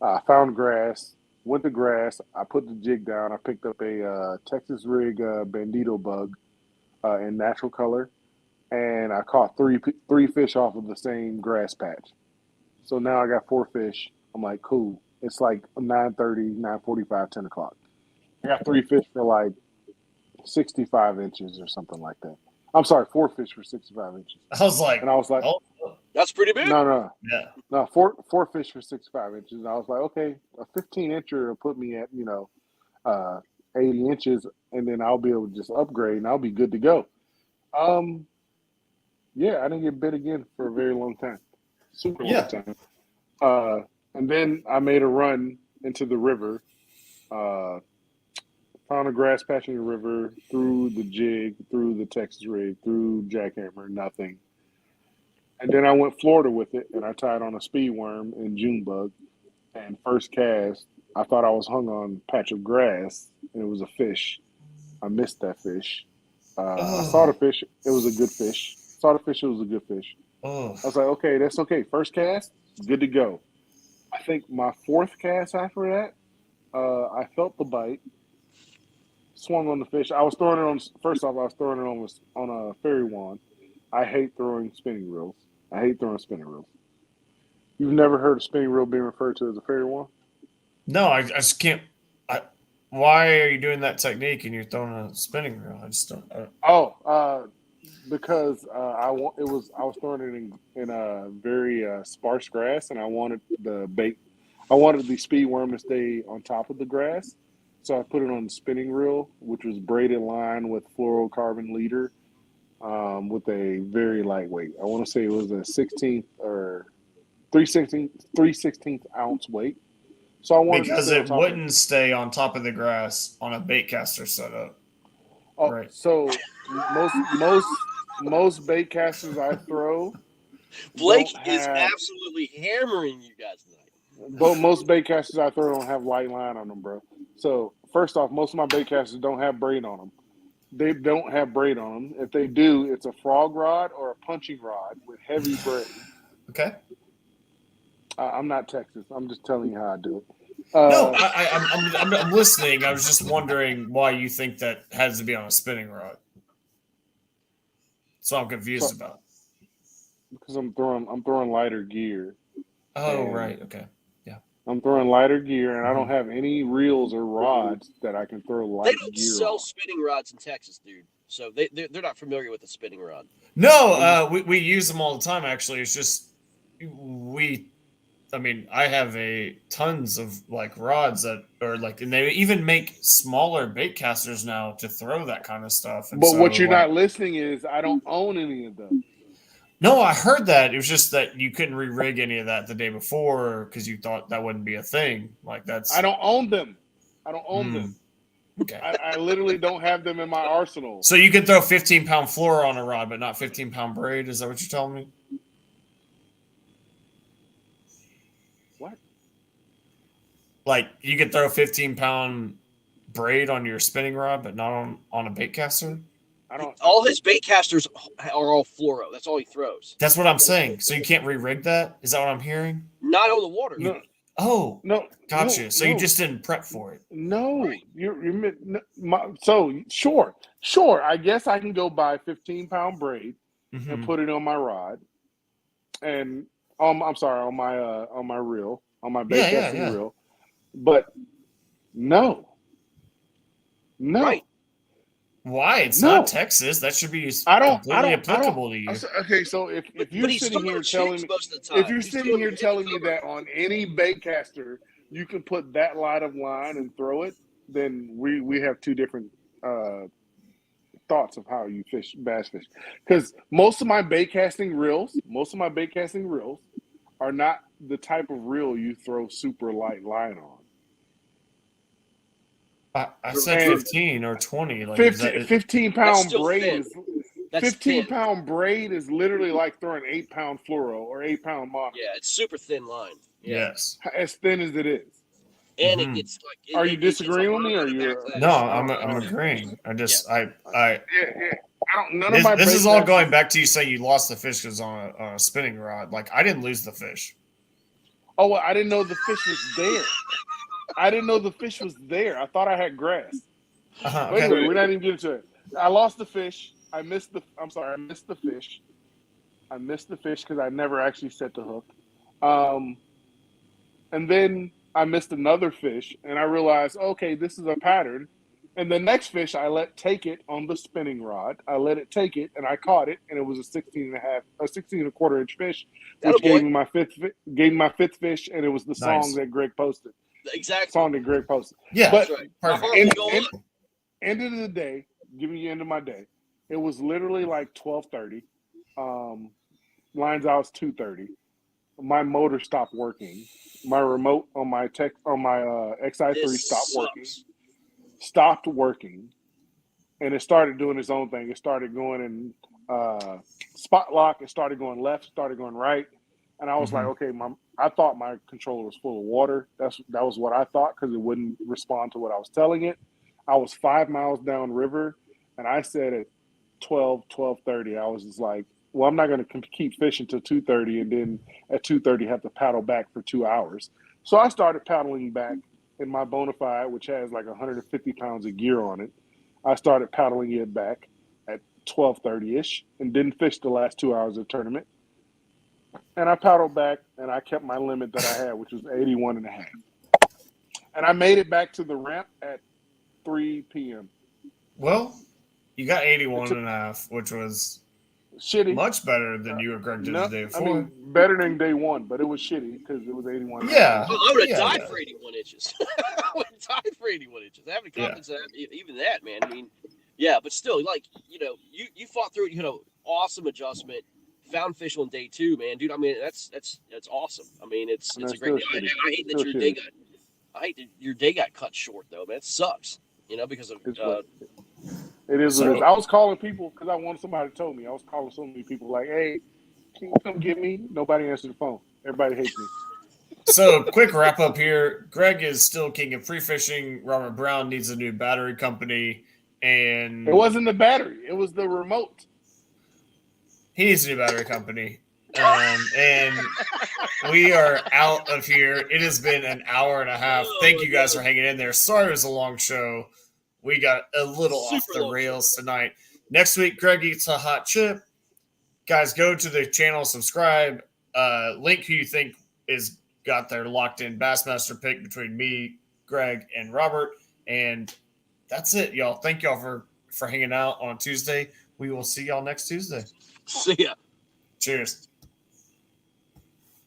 I found grass, went to grass. I put the jig down. I picked up a Texas rig bandito bug in natural color. and I caught three fish off of the same grass patch. So now I got 4 fish. I'm like, cool. It's like 9:30, 9:45, 10 o'clock. I got 3 fish for like 65 inches or something like that. I'm sorry, 4 fish for 65 inches. I was like, oh, that's pretty big. No, four fish for 65 inches. And I was like, okay, a 15-incher will put me at 80 inches, and then I'll be able to just upgrade, and I'll be good to go. Yeah, I didn't get bit again for a very long time, super long time. And then I made a run into the river. Found a grass patch in the river, through the jig, through the Texas rig, through jackhammer, nothing. And then I went Florida with it, and I tied on a speed worm in June bug. And first cast, I thought I was hung on a patch of grass, and it was a fish. I missed that fish. I saw the fish. It was a good fish. Saw the fish. It was a good fish. I was like, okay, that's okay. First cast, good to go. I think my 4th cast after that, I felt the bite. Swung on the fish. I was throwing it on. First off, I was throwing it on a fairy wand. I hate throwing spinning reels. I hate throwing spinning reels. You've never heard a spinning reel being referred to as a fairy wand? No, I just can't. Why are you doing that technique and you're throwing a spinning reel? I just don't. Because I was throwing it in a very sparse grass, and I wanted the bait. I wanted the speed worm to stay on top of the grass. So I put it on the spinning reel, which was braided line with fluorocarbon leader, with a very lightweight. I want to say it was a 16th or 3/16 ounce weight. So I wanted because it wouldn't stay on top of the grass on a bait caster setup. Oh, right. So most bait casters I throw, Blake is absolutely hammering you guys tonight. But most bait casters I throw don't have light line on them, bro. So first off, most of my bait casters don't have braid on them. They don't have braid on them. If they do, it's a frog rod or a punching rod with heavy braid. Okay. I'm not Texas. I'm just telling you how I do it. No, I'm listening. I was just wondering why you think that has to be on a spinning rod. So I'm confused about. Because I'm throwing lighter gear. Oh, right. Okay. Yeah. I'm throwing lighter gear, and I don't have any reels or rods that I can throw light gear on. They don't sell spinning rods in Texas, dude. So they're not familiar with the spinning rod. No, we use them all the time, actually. It's just I have tons of like rods that are like, and they even make smaller bait casters now to throw that kind of stuff. And but what you're not listening is I don't own any of them. No, I heard that. It was just that you couldn't re-rig any of that the day before because you thought that wouldn't be a thing. Like that's. I don't own them. them. Okay. I literally don't have them in my arsenal. So you can throw 15-pound fluoro on a rod, but not 15-pound braid. Is that what you're telling me? What? Like you could throw 15-pound braid on your spinning rod, but not on a bait caster? All his bait casters are all fluoro. That's all he throws. That's what I'm saying. So you can't re-rig that? Is that what I'm hearing? Not on the water. No. Gotcha. No, so you just didn't prep for it. No. So sure. I guess I can go buy 15-pound braid and put it on my rod, and on my reel, on my bait casting reel. But no. Right. Why? It's not Texas. That should be completely applicable to you. Okay, so if you're sitting here telling me, that on any bait caster you can put that light of line and throw it, then we have two different thoughts of how you fish bass fish. Because most of my bait casting reels are not the type of reel you throw super light line on. I said 15 or 20. Like 15-pound braid is 15-pound braid is literally like throwing 8-pound fluoro or 8-pound mono. Yeah, it's super thin line. Yeah. Yes, as thin as it is. And it gets like. Are you disagreeing with me, or you're? No, I'm agreeing. I just I. I don't. None of my. This is all going back to you saying you lost the fish because on a spinning rod. Like I didn't lose the fish. Oh, well, I didn't know the fish was there. I thought I had grass. Okay. Anyway, we're not even getting to it. I lost the fish. I'm sorry, I missed the fish. I missed the fish because I never actually set the hook. Um, and then I missed another fish, and I realized, okay, this is a pattern. And the next fish I let take it on the spinning rod. I let it take it, and I caught it, and it was a 16 and a quarter inch fish, That a which boy. gave me my fifth fish, and it was the song that Greg posted. Exactly. Song that Greg posted. Yeah, but That's right. perfect. End of the day, giving you end of my day, it was literally like 12:30. Lines out was 2:30. My motor stopped working. My remote on my XI3 stopped working, and it started doing its own thing. It started going in spot lock. It started going left. Started going right, and I was like, okay, I thought my controller was full of water. That was what I thought because it wouldn't respond to what I was telling it. I was 5 miles downriver, and I said at 12:30, I was just like, well, I'm not going to keep fishing till 2:30, and then at 2:30 have to paddle back for 2 hours. So I started paddling back in my Bonafide, which has like 150 pounds of gear on it. I started paddling it back at 12:30ish, and didn't fish the last 2 hours of the tournament. And I paddled back, and I kept my limit that I had, which was 81 and a half. And I made it back to the ramp at 3 p.m. Well, you got 81 and a half, which was shitty. much better than you or Greg did the day before. I mean, better than day one, but it was shitty because it was 81. Yeah. I would have died for 81 inches. I would have died for 81 inches. I have any confidence in even that, man. I mean, yeah, but still, like, you fought through it, awesome adjustment. Found fish on day 2, man. Dude, I mean, that's awesome. I mean, it's a great deal. I hate that your day got cut short, though, man. It sucks, because of it is what it is. I was calling people because I wanted somebody to tell me. I was calling so many people like, hey, can you come get me? Nobody answered the phone. Everybody hates me. So, quick wrap up here. Greg is still king of free fishing. Robert Brown needs a new battery company. And it wasn't the battery. It was the remote. He needs a new battery company. And we are out of here. It has been an hour and a half. Thank you guys for hanging in there. Sorry it was a long show. We got a little off the rails tonight. Next week, Greg eats a hot chip. Guys, go to the channel, subscribe. Link who you think is got their locked-in Bassmaster pick between me, Greg, and Robert. And that's it, y'all. Thank y'all for hanging out on Tuesday. We will see y'all next Tuesday. See ya. Cheers.